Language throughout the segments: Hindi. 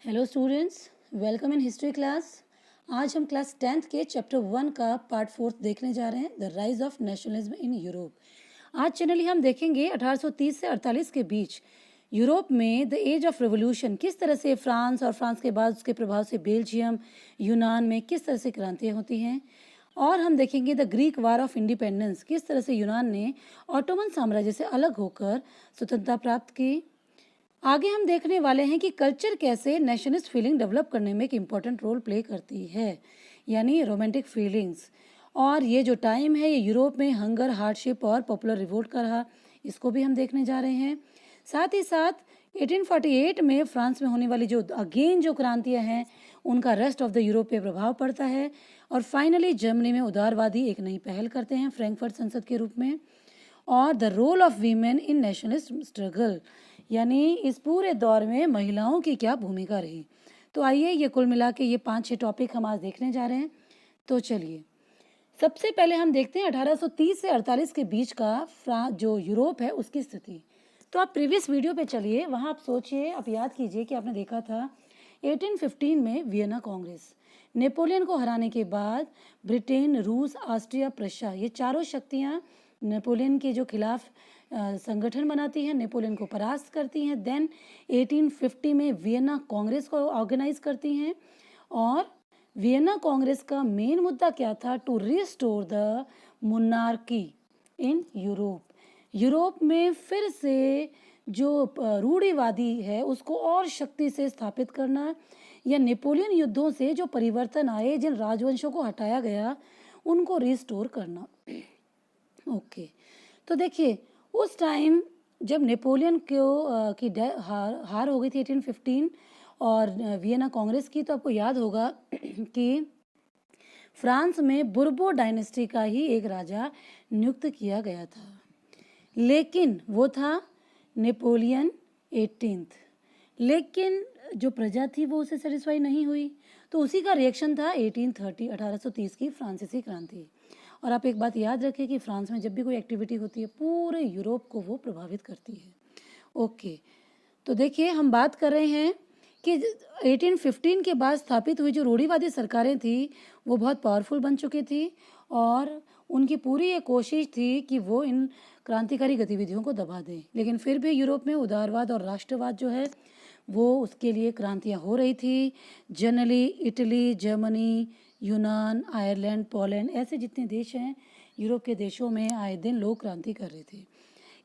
Hello students, welcome in history class. आज हम क्लास 10th के चैप्टर 1 का पार्ट 4 देखने जा रहे हैं, the rise of nationalism in Europe. आज जनरली हम देखेंगे 1830 से 48 के बीच यूरोप में द एज ऑफ रेवोल्यूशन, किस तरह से फ्रांस और फ्रांस के बाद उसके प्रभाव से बेल्जियम, यूनान में किस तरह से क्रांतियाँ होती हैं। और हम देखेंगे the Greek war of independence, किस तरह से यूनान ने ऑटोमन साम्राज्य से अलग होकर स्वतंत्रता प्राप्त की। आगे हम देखने वाले हैं कि कल्चर कैसे नेशनलिस्ट फीलिंग डेवलप करने में एक इम्पॉर्टेंट रोल प्ले करती है, यानी रोमांटिक फीलिंग्स। और ये जो टाइम है ये यूरोप में हंगर, हार्डशिप और पॉपुलर रिवोल्ट का रहा, इसको भी हम देखने जा रहे हैं। साथ ही साथ 1848 में फ्रांस में होने वाली जो अगेन जो क्रांतियाँ हैं उनका रेस्ट ऑफ द यूरोप पे प्रभाव पड़ता है। और फाइनली जर्मनी में उदारवादी एक नई पहल करते हैं फ्रैंकफर्ट संसद के रूप में। और the role of women in nationalist struggle, यानी इस पूरे दौर में महिलाओं की क्या भूमिका रही। तो आइए ये कुल मिला के ये 5-6 टॉपिक हम आज देखने जा रहे हैं। तो चलिए सबसे पहले हम देखते हैं 1830 से 48 के बीच का जो यूरोप है उसकी स्थिति। तो आप प्रीवियस वीडियो पे चलिए, वहाँ आप सोचिए, आप याद कीजिए कि आपने देखा था 1815 में वियना कांग्रेस, नेपोलियन को हराने के बाद ब्रिटेन, रूस, ऑस्ट्रिया, प्रशिया, ये चारों शक्तियाँ नेपोलियन के जो खिलाफ संगठन बनाती हैं, नेपोलियन को परास्त करती हैं। देन 1850 में वियना कांग्रेस को ऑर्गेनाइज करती हैं। और वियना कांग्रेस का मेन मुद्दा क्या था? To restore the monarchy in Europe. Europe में फिर से जो रूढ़िवादी है उसको और शक्ति से स्थापित करना, या नेपोलियन युद्धों से जो परिवर्तन आए, जिन राजवंशों को हटाया गया, उनको रिस्टोर करना। ओके तो देखिए उस टाइम जब नेपोलियन को की हार हो गई थी 1815 और वियना कांग्रेस की, तो आपको याद होगा कि फ्रांस में बुर्बो डायनेस्टी का ही एक राजा नियुक्त किया गया था, लेकिन वो था नेपोलियन 18th। लेकिन जो प्रजा थी वो उससे सेटिस्फाई नहीं हुई, तो उसी का रिएक्शन था 1830 की फ्रांसीसी क्रांति। और आप एक बात याद रखें कि फ्रांस में जब भी कोई एक्टिविटी होती है पूरे यूरोप को वो प्रभावित करती है। ओके तो देखिए हम बात कर रहे हैं कि 1815 के बाद स्थापित हुई जो रूढ़िवादी सरकारें थी वो बहुत पावरफुल बन चुकी थी, और उनकी पूरी ये कोशिश थी कि वो इन क्रांतिकारी गतिविधियों को दबा दें। लेकिन फिर भी यूरोप में उदारवाद और राष्ट्रवाद जो है वो उसके लिए क्रांतियाँ हो रही थी। जनरली इटली, जर्मनी, यूनान, आयरलैंड, पोलैंड, ऐसे जितने देश हैं यूरोप के देशों में आए दिन लोग क्रांति कर रहे थे।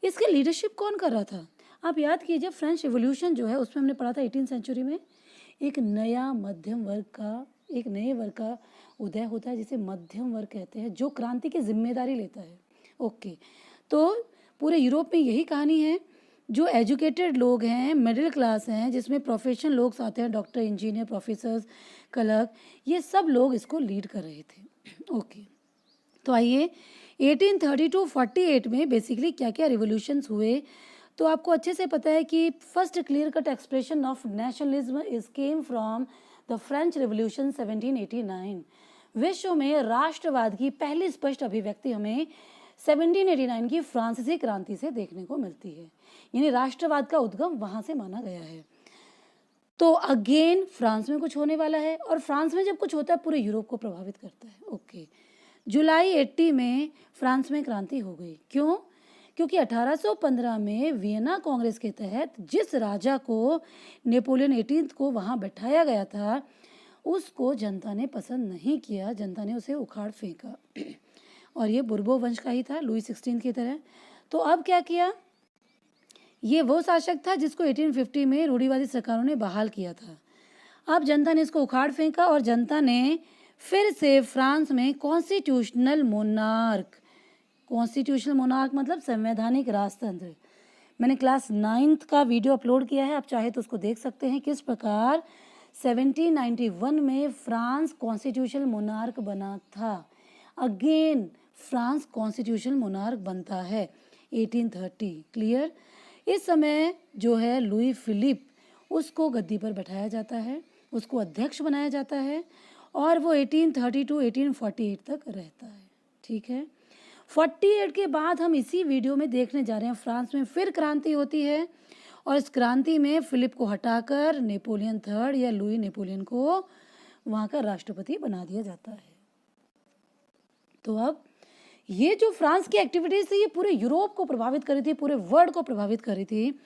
इसकी लीडरशिप कौन कर रहा था? आप याद कीजिए फ्रेंच रिवॉल्यूशन जो है उसमें हमने पढ़ा था 18th सेंचुरी में एक नया मध्यम वर्ग का, एक नए वर्ग का उदय होता है जिसे मध्यम वर्ग कहते हैं, जो क्रांति की जिम्मेदारी लेता है। ओके तो पूरे यूरोप में यही कहानी है। जो एजुकेटेड लोग हैं, मिडिल क्लास हैं, जिसमें प्रोफेशनल लोग आते हैं, डॉक्टर, इंजीनियर, प्रोफेसर्स, क्लर्क, ये सब लोग इसको लीड कर रहे थे। ओके तो आइए 1830 to 48 में बेसिकली क्या क्या रिवोल्यूशंस हुए, तो आपको अच्छे से पता है कि first clear cut expression of nationalism is came from the French revolution 1789। विश्व में राष्ट्रवाद की पहली स्पष्ट अभिव्यक्ति हमें 1789 की फ्रांसीसी क्रांति से देखने को मिलती है, यानी राष्ट्रवाद का उद्गम वहां से माना गया है। तो अगेन फ्रांस में कुछ होने वाला है, और फ्रांस में जब कुछ होता है पूरे यूरोप को प्रभावित करता है। ओके जुलाई 80 में फ्रांस में क्रांति हो गई। क्यों? क्योंकि 1815 में वियना कांग्रेस के तहत जिस राजा को नेपोलियन 18th को वहां बैठाया गया था उसको जनता ने पसंद नहीं किया, जनता ने उसे उखाड़ फेंका। और ये बुर्बो वंश का ही था, लुई 16 की तरह। तो अब क्या किया? ये वो शासक था जिसको 1850 में रूढ़िवादी सरकारों ने बहाल किया था। अब जनता ने इसको उखाड़ फेंका और जनता ने फिर से फ्रांस में कॉन्स्टिट्यूशनल मोनार्क मतलब संवैधानिक राजतंत्र, मैंने क्लास 9th का वीडियो अपलोड किया है, आप चाहे तो उसको देख सकते हैं किस प्रकार 1791 में फ्रांस कॉन्स्टिट्यूशनल मोनार्क बना था। अगेन फ्रांस कॉन्स्टिट्यूशनल मोनार्क बनता है 1830। क्लियर? इस समय जो है लुई फिलिप उसको गद्दी पर बैठाया जाता है, उसको अध्यक्ष बनाया जाता है, और वो 1830 to 1848 तक रहता है। ठीक है, 48 के बाद हम इसी वीडियो में देखने जा रहे हैं फ्रांस में फिर क्रांति होती है, और इस क्रांति में फिलिप को हटाकर नेपोलियन थर्ड या लुई नेपोलियन को वहाँ का राष्ट्रपति बना दिया जाता है। तो अब ये जो फ्रांस की एक्टिविटीज़ थी ये पूरे यूरोप को प्रभावित कर रही थी, पूरे वर्ल्ड को प्रभावित कर रही थी।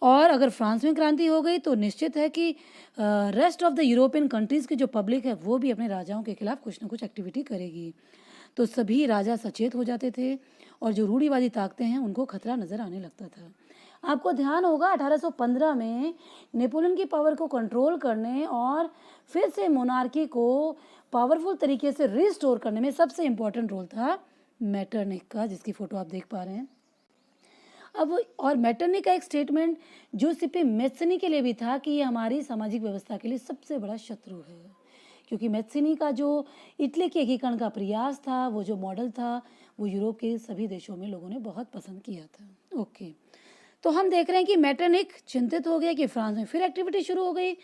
और अगर फ्रांस में क्रांति हो गई तो निश्चित है कि rest of the European countries की जो पब्लिक है वो भी अपने राजाओं के खिलाफ कुछ ना कुछ एक्टिविटी करेगी। तो सभी राजा सचेत हो जाते थे और जो रूढ़िवादी ताकतें हैं उनको खतरा नज़र आने लगता था। आपको ध्यान होगा 1815 में नेपोलियन की पावर को कंट्रोल करने और फिर से मोनार्की को पावरफुल तरीके से रिस्टोर करने में सबसे इम्पोर्टेंट रोल था मेटरनिख का, जिसकी फ़ोटो आप देख पा रहे हैं। अब और मेटरनिख का एक स्टेटमेंट जोसेफ मैत्सनी के लिए भी था कि ये हमारी सामाजिक व्यवस्था के लिए सबसे बड़ा शत्रु है, क्योंकि मैत्सनी का जो इटली के एकीकरण का प्रयास था, वो जो मॉडल था, वो यूरोप के सभी देशों में लोगों ने बहुत पसंद किया था। ओके, तो हम देख रहे हैं कि मेटरनिख चिंतित हो गया कि फ्रांस में फिर एक्टिविटी शुरू हो गई।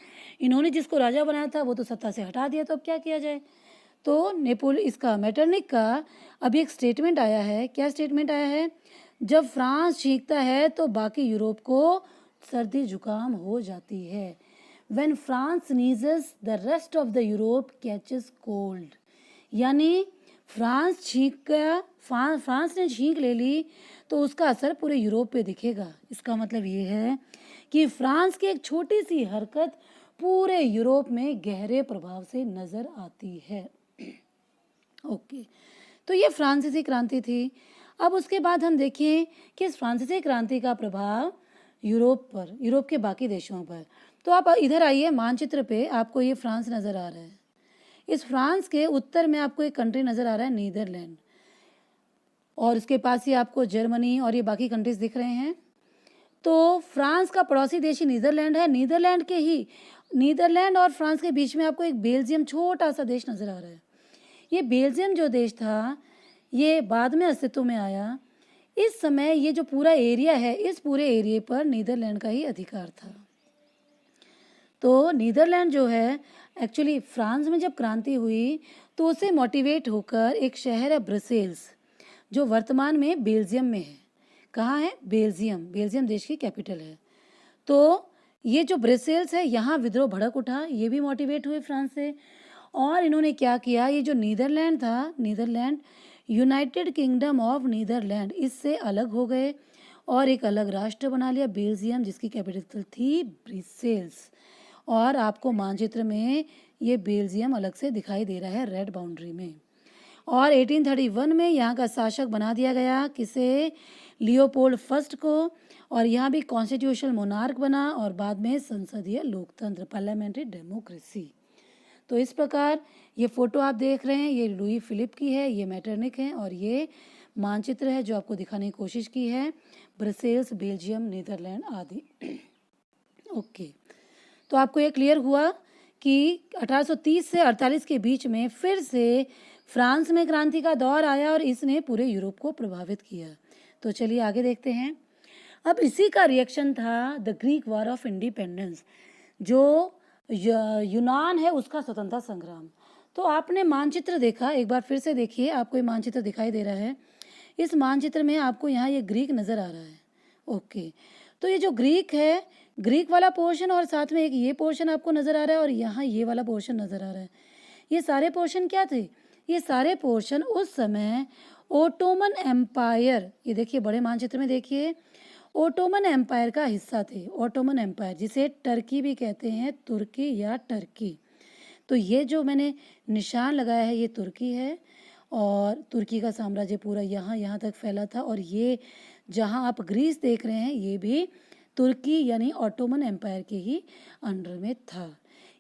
इन्होंने जिसको राजा बनाया था वो तो सत्ता से हटा दिया, तो अब क्या किया जाए। तो इसका मेटरनिख का अभी एक स्टेटमेंट आया है। क्या स्टेटमेंट आया है? जब फ्रांस छींकता है तो बाकी यूरोप को सर्दी जुकाम हो जाती है। When France sneezes, the rest of the Europe catches cold. यानी फ्रांस ने छींक ले ली तो उसका असर पूरे यूरोप पे दिखेगा। इसका मतलब ये है कि फ्रांस की एक छोटी सी हरकत पूरे यूरोप में गहरे प्रभाव से नजर आती है। ओके, तो ये फ्रांसीसी क्रांति थी। अब उसके बाद हम देखें कि इस फ्रांसीसी क्रांति का प्रभाव यूरोप के बाकी देशों पर। तो आप इधर आइए, मानचित्र पे आपको ये फ्रांस नज़र आ रहा है। इस फ्रांस के उत्तर में आपको एक कंट्री नज़र आ रहा है, नीदरलैंड, और उसके पास ही आपको जर्मनी और ये बाकी कंट्रीज दिख रहे हैं। तो फ्रांस का पड़ोसी देश ही नीदरलैंड है। नीदरलैंड और फ्रांस के बीच में आपको एक बेल्जियम छोटा सा देश नज़र आ रहा है। ये बेल्जियम जो देश था ये बाद में अस्तित्व में आया। इस समय ये जो पूरा एरिया है, इस पूरे एरिया पर नीदरलैंड का ही अधिकार था। तो नीदरलैंड जो है, एक्चुअली फ्रांस में जब क्रांति हुई तो उसे मोटिवेट होकर एक शहर है ब्रसेल्स, जो वर्तमान में बेल्जियम में है। कहाँ है? बेल्जियम देश की कैपिटल है। तो ये जो ब्रसेल्स है, यहाँ विद्रोह भड़क उठा, ये भी मोटिवेट हुए फ्रांस से। और इन्होंने क्या किया, ये जो नीदरलैंड था, Netherland United Kingdom of Netherland, इससे अलग हो गए और एक अलग राष्ट्र बना लिया, बेल्जियम, जिसकी कैपिटल थी ब्रसेल्स। और आपको मानचित्र में ये बेल्जियम अलग से दिखाई दे रहा है रेड बाउंड्री में। और 1831 में यहाँ का शासक बना दिया गया, किसे? लियोपोल्ड फर्स्ट को। और यहाँ भी कॉन्स्टिट्यूशनल मोनार्क बना और बाद में संसदीय लोकतंत्र, पार्लियामेंट्री डेमोक्रेसी। तो इस प्रकार ये फोटो आप देख रहे हैं, ये लुई फिलिप की है, ये मेटरनिख है, और ये मानचित्र है जो आपको दिखाने की कोशिश की है, ब्रसेल्स, बेल्जियम, नीदरलैंड आदि। ओके, तो आपको ये क्लियर हुआ कि 1830 से 48 के बीच में फिर से फ्रांस में क्रांति का दौर आया और इसने पूरे यूरोप को प्रभावित किया। तो चलिए आगे देखते हैं। अब इसी का रिएक्शन था the Greek war of independence, जो यूनान है उसका स्वतंत्रता संग्राम। तो आपने मानचित्र देखा, एक बार फिर से देखिए, आपको ये मानचित्र दिखाई दे रहा है। इस मानचित्र में आपको यहाँ ये ग्रीक नज़र आ रहा है। ओके, तो ये जो ग्रीक है, ग्रीक वाला पोर्शन और साथ में एक ये पोर्शन आपको नज़र आ रहा है और यहाँ ये वाला पोर्शन नज़र आ रहा है। ये सारे पोर्शन क्या थे? ये सारे पोर्शन उस समय ओटोमन एम्पायर, ये देखिए बड़े मानचित्र में देखिए, ओटोमन एम्पायर का हिस्सा थे। ओटोमन एम्पायर, जिसे टर्की भी कहते हैं, तुर्की या टर्की। तो ये जो मैंने निशान लगाया है ये तुर्की है और तुर्की का साम्राज्य पूरा यहाँ तक फैला था। और ये जहाँ आप ग्रीस देख रहे हैं ये भी तुर्की यानी ओटोमन एम्पायर के ही अंडर में था।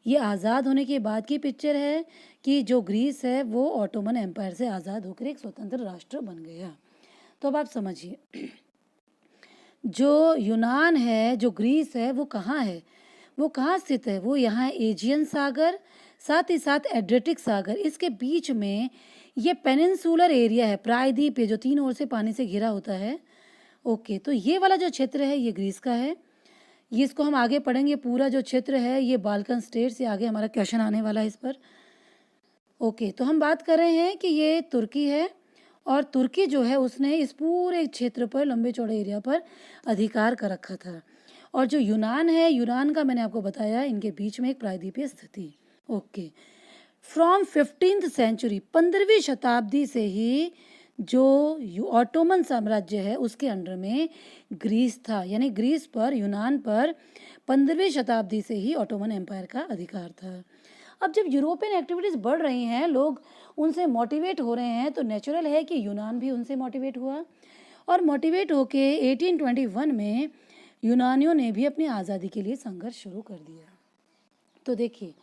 ये आज़ाद होने के बाद की पिक्चर है कि जो ग्रीस है वो ओटोमन एम्पायर से आज़ाद होकर एक स्वतंत्र राष्ट्र बन गया। तो अब आप समझिए, जो यूनान है, जो ग्रीस है, वो कहाँ है? वो कहाँ स्थित है? वो यहाँ है एजियन सागर, साथ ही साथ एड्रियाटिक सागर, इसके बीच में ये पेनिनसुलर एरिया है, प्रायद्वीप, जो 3 ओर से पानी से घिरा होता है। ओके, तो ये वाला जो क्षेत्र है ये ग्रीस का है। ये इसको हम आगे पढ़ेंगे, पूरा जो क्षेत्र है ये बाल्कन स्टेट से आगे हमारा क्वेश्चन आने वाला है इस पर। ओके, तो हम बात कर रहे हैं कि ये तुर्की है और तुर्की जो है उसने इस पूरे क्षेत्र पर, लंबे चौड़े एरिया पर अधिकार कर रखा था। और जो यूनान है, यूनान का मैंने आपको बताया इनके बीच में एक प्रायद्वीपीय स्थिति। ओके, फ्रॉम 15th सेंचुरी, 15वीं शताब्दी से ही जो ऑटोमन साम्राज्य है उसके अंडर में ग्रीस था, यानी ग्रीस पर, यूनान पर 15वीं शताब्दी से ही ऑटोमन एम्पायर का अधिकार था। अब जब यूरोपियन एक्टिविटीज़ बढ़ रही हैं, लोग उनसे मोटिवेट हो रहे हैं, तो नेचुरल है कि यूनान भी उनसे मोटिवेट हुआ और मोटिवेट होके 1821 में यूनानियों ने भी अपनी आज़ादी के लिए संघर्ष शुरू कर दिया। तो देखिए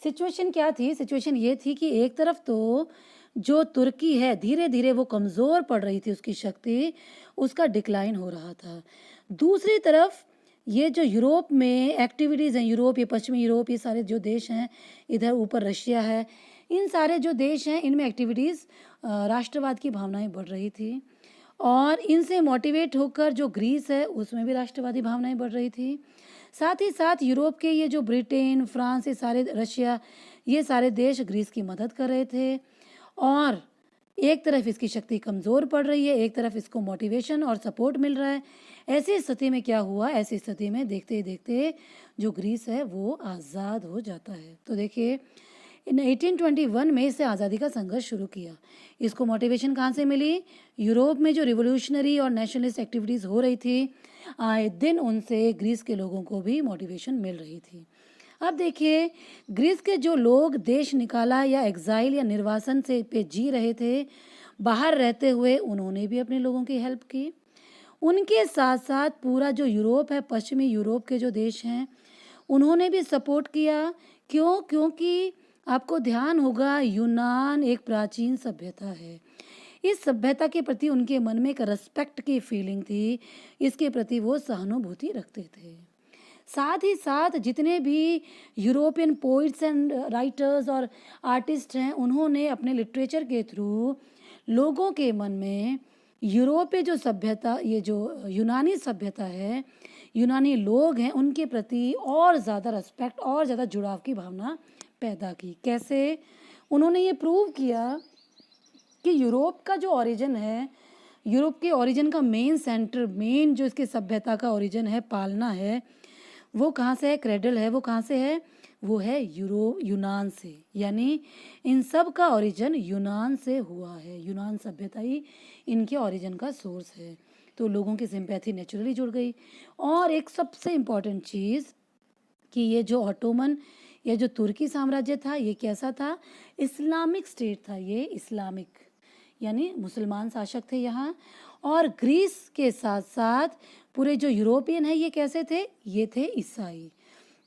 सिचुएशन क्या थी, सिचुएशन ये थी कि एक तरफ तो जो तुर्की है धीरे धीरे वो कमज़ोर पड़ रही थी, उसकी शक्ति, उसका डिक्लाइन हो रहा था। दूसरी तरफ ये जो यूरोप में एक्टिविटीज़ हैं, यूरोप, ये पश्चिमी यूरोप, ये सारे जो देश हैं, इधर ऊपर रशिया है, इन सारे जो देश हैं इनमें एक्टिविटीज़, राष्ट्रवाद की भावनाएं बढ़ रही थी और इनसे मोटिवेट होकर जो ग्रीस है उसमें भी राष्ट्रवादी भावनाएं बढ़ रही थी। साथ ही साथ यूरोप के ये जो ब्रिटेन, फ्रांस, ये सारे, रशिया, ये सारे देश ग्रीस की मदद कर रहे थे और एक तरफ इसकी शक्ति कमज़ोर पड़ रही है, एक तरफ इसको मोटिवेशन और सपोर्ट मिल रहा है। ऐसी स्थिति में क्या हुआ, ऐसी स्थिति में देखते ही देखते जो ग्रीस है वो आज़ाद हो जाता है। तो देखिए इन 1821 में इससे आज़ादी का संघर्ष शुरू किया। इसको मोटिवेशन कहाँ से मिली? यूरोप में जो रिवोल्यूशनरी और नेशनलिस्ट एक्टिविटीज़ हो रही थी, आए दिन उनसे ग्रीस के लोगों को भी मोटिवेशन मिल रही थी। अब देखिए ग्रीस के जो लोग देश निकाला या एग्जाइल या निर्वासन से पे जी रहे थे, बाहर रहते हुए, उन्होंने भी अपने लोगों की हेल्प की। उनके साथ साथ पूरा जो यूरोप है, पश्चिमी यूरोप के जो देश हैं, उन्होंने भी सपोर्ट किया। क्यों? क्योंकि आपको ध्यान होगा यूनान एक प्राचीन सभ्यता है। इस सभ्यता के प्रति उनके मन में एक रिस्पेक्ट की फीलिंग थी, इसके प्रति वो सहानुभूति रखते थे। साथ ही साथ जितने भी यूरोपियन पोइट्स एंड राइटर्स और आर्टिस्ट हैं, उन्होंने अपने लिटरेचर के थ्रू लोगों के मन में यूरोपीय जो सभ्यता, ये जो यूनानी सभ्यता है, यूनानी लोग हैं, उनके प्रति और ज़्यादा रिस्पेक्ट और ज़्यादा जुड़ाव की भावना पैदा की। कैसे? उन्होंने ये प्रूव किया कि यूरोप का जो ओरिजिन है, यूरोप के ओरिजिन का मेन सेंटर, मेन जो इसकी सभ्यता का ओरिजिन है, पालना है, वो कहाँ से है, क्रेडल है, वो कहाँ से है? वो है यूनान से। यानी इन सब का ओरिजिन यूनान से हुआ है, यूनान सभ्यता ही इनके ओरिजिन का सोर्स है। तो लोगों की सिंपैथी नेचुरली जुड़ गई। और एक सबसे इम्पॉर्टेंट चीज़ कि ये जो ऑटोमन या जो तुर्की साम्राज्य था, ये कैसा था? इस्लामिक स्टेट था, ये इस्लामिक, यानी मुसलमान शासक थे यहाँ। और ग्रीस के साथ साथ पूरे जो यूरोपियन है, ये कैसे थे? ये थे ईसाई।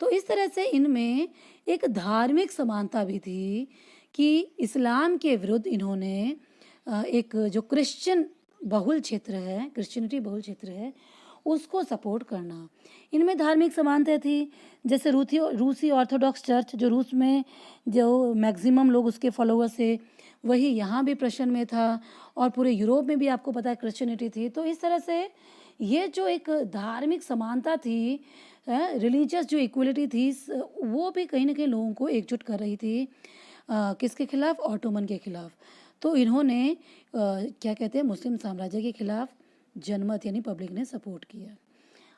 तो इस तरह से इनमें एक धार्मिक समानता भी थी कि इस्लाम के विरुद्ध इन्होंने एक जो क्रिश्चियन बहुल क्षेत्र है, क्रिश्चियनिटी बहुल क्षेत्र है, उसको सपोर्ट करना। इनमें धार्मिक समानता थी। जैसे रूसी ऑर्थोडॉक्स चर्च, जो रूस में जो मैक्सिमम लोग उसके फॉलोअर्स थे, वही यहाँ भी प्रशन में था और पूरे यूरोप में भी आपको पता है क्रिश्चियनिटी थी। तो इस तरह से ये जो एक धार्मिक समानता थी, रिलीजियस जो इक्वलिटी थी, वो भी कहीं ना कहीं लोगों को एकजुट कर रही थी। किसके खिलाफ? ऑटोमन के खिलाफ। तो इन्होंने क्या कहते हैं, मुस्लिम साम्राज्य के खिलाफ जनमत यानी पब्लिक ने सपोर्ट किया।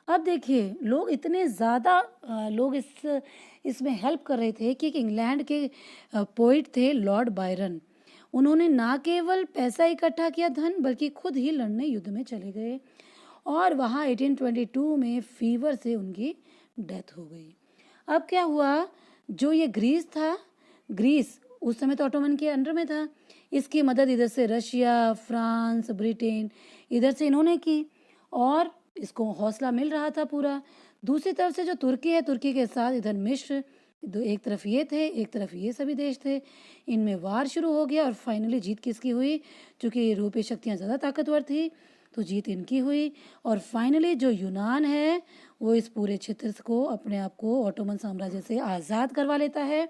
अब देखिए लोग इतने ज़्यादा लोग इसमें हेल्प कर रहे थे कि एक इंग्लैंड के पोइट थे लॉर्ड बायरन। उन्होंने ना केवल पैसा इकट्ठा किया, धन, बल्कि खुद ही लड़ने युद्ध में चले गए और वहाँ 1822 में फीवर से उनकी डेथ हो गई। अब क्या हुआ? जो ये ग्रीस था, ग्रीस उस समय तो ऑटोमन के अंडर में था, इसकी मदद इधर से रशिया, फ्रांस, ब्रिटेन, इधर से इन्होंने की और इसको हौसला मिल रहा था पूरा। दूसरी तरफ से जो तुर्की है, तुर्की के साथ इधर मिस्र, एक तरफ ये थे, एक तरफ ये सभी देश थे, इनमें वार शुरू हो गया और फाइनली जीत किसकी हुई? चूँकि यूरोपीय शक्तियाँ ज़्यादा ताकतवर थी तो जीत इनकी हुई और फाइनली जो यूनान है वो इस पूरे क्षेत्र को, अपने आप को ऑटोमन साम्राज्य से आज़ाद करवा लेता है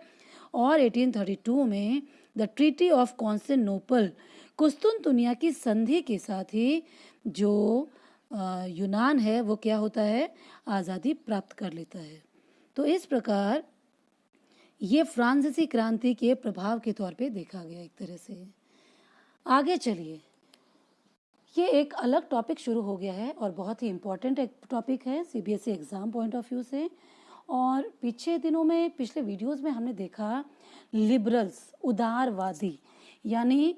और 1832 में द ट्रीटी ऑफ कॉन्स्टेंटिनोपल, कुस्तुनतुनिया की संधि के साथ ही जो यूनान है वो क्या होता है? आज़ादी प्राप्त कर लेता है। तो इस प्रकार ये फ्रांसीसी क्रांति के प्रभाव के तौर पे देखा गया एक तरह से। आगे चलिए, ये एक अलग टॉपिक शुरू हो गया है और बहुत ही इम्पोर्टेंट एक टॉपिक है CBSE exam point of view से। और पिछले वीडियोस में हमने देखा लिबरल्स, उदारवादी, यानी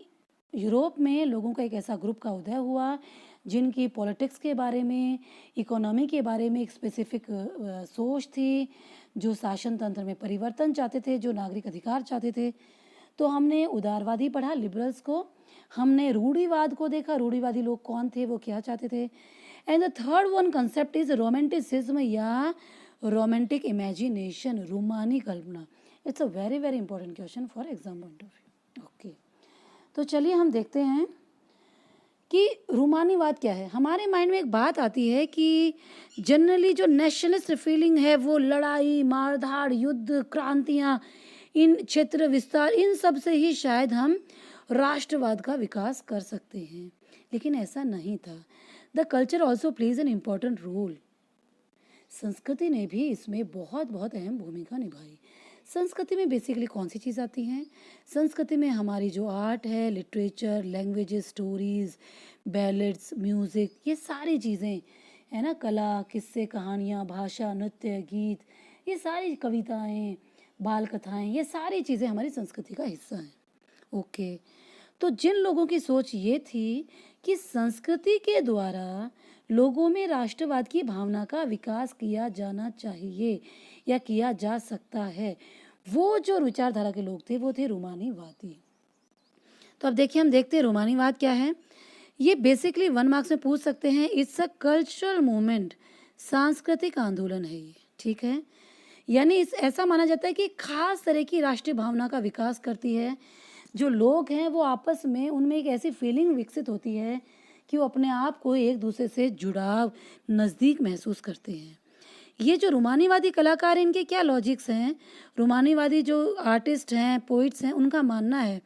यूरोप में लोगों का एक ऐसा ग्रुप का उदय हुआ जिनकी पॉलिटिक्स के बारे में, इकोनॉमी के बारे में एक स्पेसिफिक सोच थी, जो शासन तंत्र में परिवर्तन चाहते थे, जो नागरिक अधिकार चाहते थे। तो हमने उदारवादी पढ़ा, लिबरल्स को। हमने रूढ़िवाद को देखा, रूढ़िवादी लोग कौन थे, वो क्या चाहते थे। And the third one concept is romanticism या रोमांटिक इमेजिनेशन, रूमानी कल्पना। It's a very very important question for exam point of view. Okay, तो चलिए हम देखते हैं कि रूमानीवाद क्या है। हमारे माइंड में एक बात आती है कि जनरली जो नेशनलिस्ट फीलिंग है वो लड़ाई, मारधाड़, युद्ध, क्रांतियाँ, इन क्षेत्र विस्तार, इन सब से ही शायद हम राष्ट्रवाद का विकास कर सकते हैं, लेकिन ऐसा नहीं था। The culture also plays an important role. संस्कृति ने भी इसमें बहुत बहुत अहम भूमिका निभाई। संस्कृति में बेसिकली कौन सी चीज़ आती हैं? संस्कृति में हमारी जो आर्ट है, literature, languages, stories, ballads, music, ये सारी चीज़ें है ना, कला, किस्से, कहानियाँ, भाषा, नृत्य, गीत, ये सारी कविताएं, बाल कथाएं, ये सारी चीज़ें हमारी संस्कृति का हिस्सा हैं। ओके, तो जिन लोगों की सोच ये थी कि संस्कृति के द्वारा लोगों में राष्ट्रवाद की भावना का विकास किया जाना चाहिए या किया जा सकता है, वो जो विचारधारा के लोग थे वो थे रूमानीवादी। तो अब देखिए, हम देखते हैं रूमानीवाद क्या है। ये बेसिकली 1 मार्क्स में पूछ सकते हैं। इट्स अ कल्चरल मूवमेंट, सांस्कृतिक आंदोलन है ये, ठीक है। यानी इस ऐसा माना जाता है कि खास तरह की राष्ट्रीय भावना का विकास करती है। जो लोग हैं वो आपस में, उनमें एक ऐसी फीलिंग विकसित होती है कि वो अपने आप को एक दूसरे से जुड़ाव, नज़दीक महसूस करते हैं। ये जो रूमानीवादी कलाकार हैं, इनके क्या लॉजिक्स हैं? रूमानीवादी जो आर्टिस्ट हैं, पोइट्स हैं, उनका मानना है,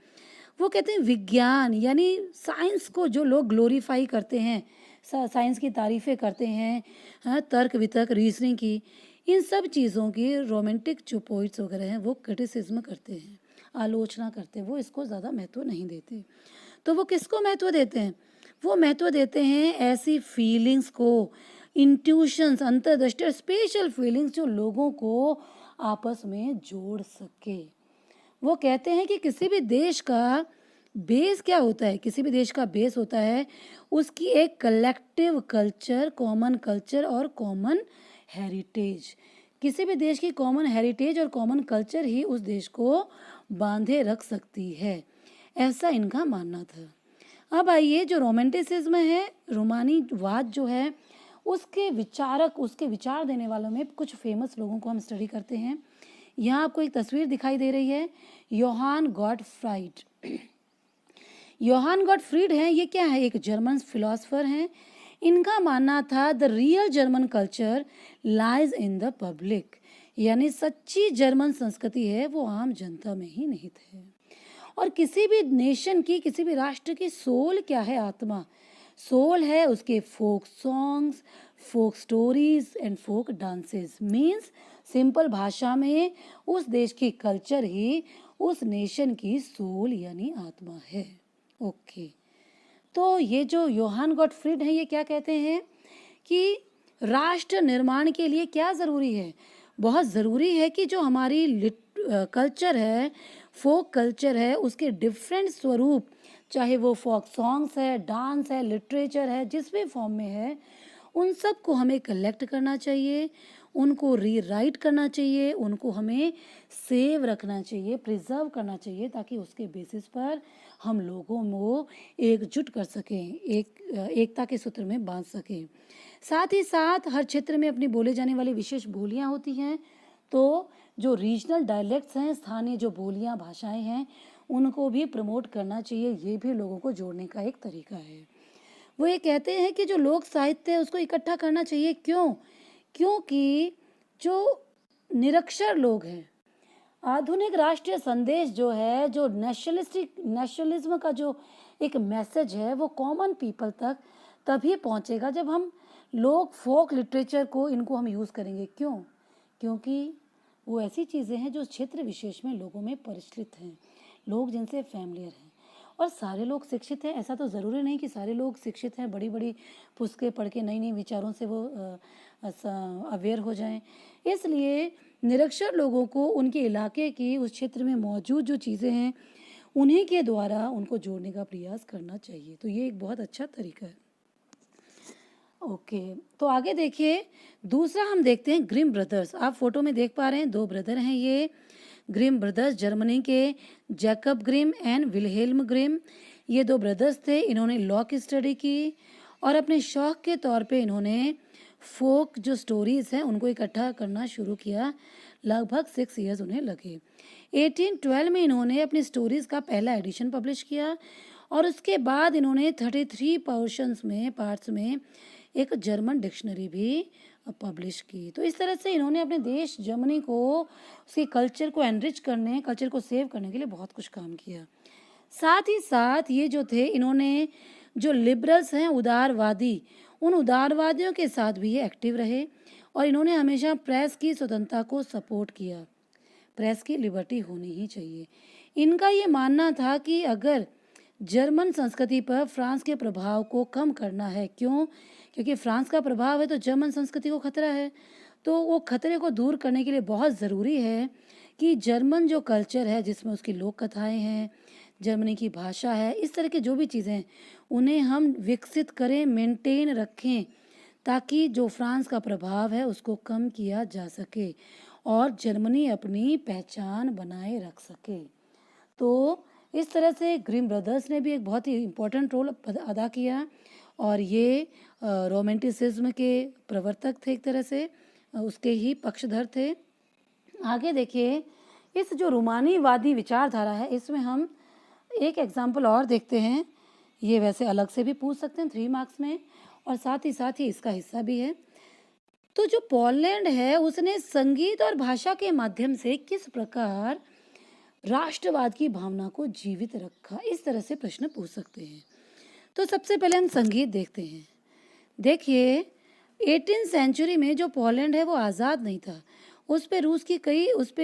वो कहते हैं विज्ञान यानी साइंस को जो लोग ग्लोरीफाई करते हैं, साइंस की तारीफ़ें करते हैं, हाँ, तर्क वितर्क, रीजनिंग की, इन सब चीज़ों की रोमांटिक जो पोइट्स वगैरह हैं वो क्रिटिसिज्म करते हैं, आलोचना करते हैं, वो इसको ज़्यादा महत्व नहीं देते। तो वो किसको महत्व देते हैं? वो महत्व देते हैं ऐसी फीलिंग्स को, इंट्यूशंस, अंतर्दृष्टि और स्पेशल फीलिंग्स जो लोगों को आपस में जोड़ सके। वो कहते हैं कि किसी भी देश का बेस क्या होता है? किसी भी देश का बेस होता है उसकी एक कलेक्टिव कल्चर, कॉमन कल्चर और कॉमन हेरिटेज। किसी भी देश की कॉमन हेरिटेज और कॉमन कल्चर ही उस देश को बांधे रख सकती है, ऐसा इनका मानना था। अब आइए, जो रोमांटिसिज्म है, रोमानीवाद जो है, उसके विचारक, उसके विचार देने वालों में कुछ फेमस लोगों को हम स्टडी करते हैं। यहाँ आपको एक तस्वीर दिखाई दे रही है, योहान गॉटफ्राइड। योहान गॉटफ्रीड हैं, ये क्या है? एक जर्मन फिलोसफर हैं। इनका मानना था the real German culture lies in the public, यानी सच्ची जर्मन संस्कृति है वो आम जनता में ही निहित है। और किसी भी नेशन की, किसी भी राष्ट्र की सोल क्या है? आत्मा। सोल है उसके folk songs, folk stories and folk dances. Means simple भाषा में उस देश की कल्चर ही उस नेशन की सोल यानी आत्मा है। ओके, तो ये जो योहान गॉटफ्रीड हैं, ये क्या कहते हैं कि राष्ट्र निर्माण के लिए क्या ज़रूरी है? बहुत ज़रूरी है कि जो हमारी कल्चर है, फोक कल्चर है, उसके डिफरेंट स्वरूप, चाहे वो फोक सॉन्ग्स है, डांस है, लिटरेचर है, जिस भी फॉर्म में है, उन सब को हमें कलेक्ट करना चाहिए, उनको रीराइट करना चाहिए, उनको हमें सेव रखना चाहिए, प्रिजर्व करना चाहिए, ताकि उसके बेसिस पर हम लोगों को एकजुट कर सकें, एकता के सूत्र में बांध सकें। साथ ही साथ हर क्षेत्र में अपनी बोले जाने वाली विशेष बोलियां होती हैं, तो जो रीजनल डायलेक्ट्स हैं, स्थानीय जो बोलियां, भाषाएं हैं, उनको भी प्रमोट करना चाहिए। ये भी लोगों को जोड़ने का एक तरीका है। वो ये कहते हैं कि जो लोक साहित्य है उसको इकट्ठा करना चाहिए। क्यों? क्योंकि जो निरक्षर लोग हैं, आधुनिक राष्ट्रीय संदेश जो है, जो नेशनलिज्म का जो एक मैसेज है, वो कॉमन पीपल तक तभी पहुंचेगा जब हम लोग फोक लिटरेचर को, इनको हम यूज़ करेंगे। क्यों? क्योंकि वो ऐसी चीज़ें हैं जो क्षेत्र विशेष में लोगों में परिचित हैं, लोग जिनसे फैमिलियर हैं। और सारे लोग शिक्षित हैं, ऐसा तो ज़रूरी नहीं कि सारे लोग शिक्षित हैं, बड़ी बड़ी पुस्तकें पढ़ के नई नई विचारों से वो अवेयर हो जाएं। इसलिए निरक्षर लोगों को उनके इलाके की, उस क्षेत्र में मौजूद जो चीज़ें हैं उन्हीं के द्वारा उनको जोड़ने का प्रयास करना चाहिए। तो ये एक बहुत अच्छा तरीका है। ओके, तो आगे देखिए, दूसरा हम देखते हैं ग्रिम ब्रदर्स। आप फोटो में देख पा रहे हैं, दो ब्रदर हैं ये ग्रिम ब्रदर्स, जर्मनी के Jacob Grimm and Wilhelm Grimm. ये दो ब्रदर्स थे। इन्होंने लॉ की स्टडी की और अपने शौक के तौर पे इन्होंने फोक जो स्टोरीज़ हैं उनको इकट्ठा करना शुरू किया। लगभग 6 ईयर्स उन्हें लगे। 1812 में इन्होंने अपनी स्टोरीज़ का पहला एडिशन पब्लिश किया और उसके बाद इन्होंने 33 पार्ट्स में एक जर्मन डिक्शनरी भी पब्लिश की। तो इस तरह से इन्होंने अपने देश जर्मनी को, उसके कल्चर को एनरिच करने, कल्चर को सेव करने के लिए बहुत कुछ काम किया। साथ ही साथ ये जो थे, इन्होंने जो लिबरल्स हैं, उदारवादी, उन उदारवादियों के साथ भी ये एक्टिव रहे और इन्होंने हमेशा प्रेस की स्वतंत्रता को सपोर्ट किया। प्रेस की लिबर्टी होनी ही चाहिए। इनका ये मानना था कि अगर जर्मन संस्कृति पर फ्रांस के प्रभाव को कम करना है, क्यों? क्योंकि फ्रांस का प्रभाव है तो जर्मन संस्कृति को खतरा है। तो वो खतरे को दूर करने के लिए बहुत ज़रूरी है कि जर्मन जो कल्चर है, जिसमें उसकी लोक कथाएँ हैं, जर्मनी की भाषा है, इस तरह की जो भी चीज़ें हैं उन्हें हम विकसित करें, मेंटेन रखें, ताकि जो फ्रांस का प्रभाव है उसको कम किया जा सके और जर्मनी अपनी पहचान बनाए रख सके। तो इस तरह से ग्रिम ब्रदर्स ने भी एक बहुत ही इम्पोर्टेंट रोल अदा किया और ये रोमांटिसिज्म के प्रवर्तक थे, एक तरह से उसके ही पक्षधर थे। आगे देखिए, इस जो रूमानीवादी विचारधारा है, इसमें हम एक एग्जाम्पल और देखते हैं। ये वैसे अलग से भी पूछ सकते हैं 3 मार्क्स में, और साथ ही इसका हिस्सा भी है। तो जो पोलैंड है उसने संगीत और भाषा के माध्यम से किस प्रकार राष्ट्रवाद की भावना को जीवित रखा, इस तरह से प्रश्न पूछ सकते हैं। तो सबसे पहले हम संगीत देखते हैं। देखिए, 18th सेंचुरी में जो पोलैंड है वो आज़ाद नहीं था। उस पे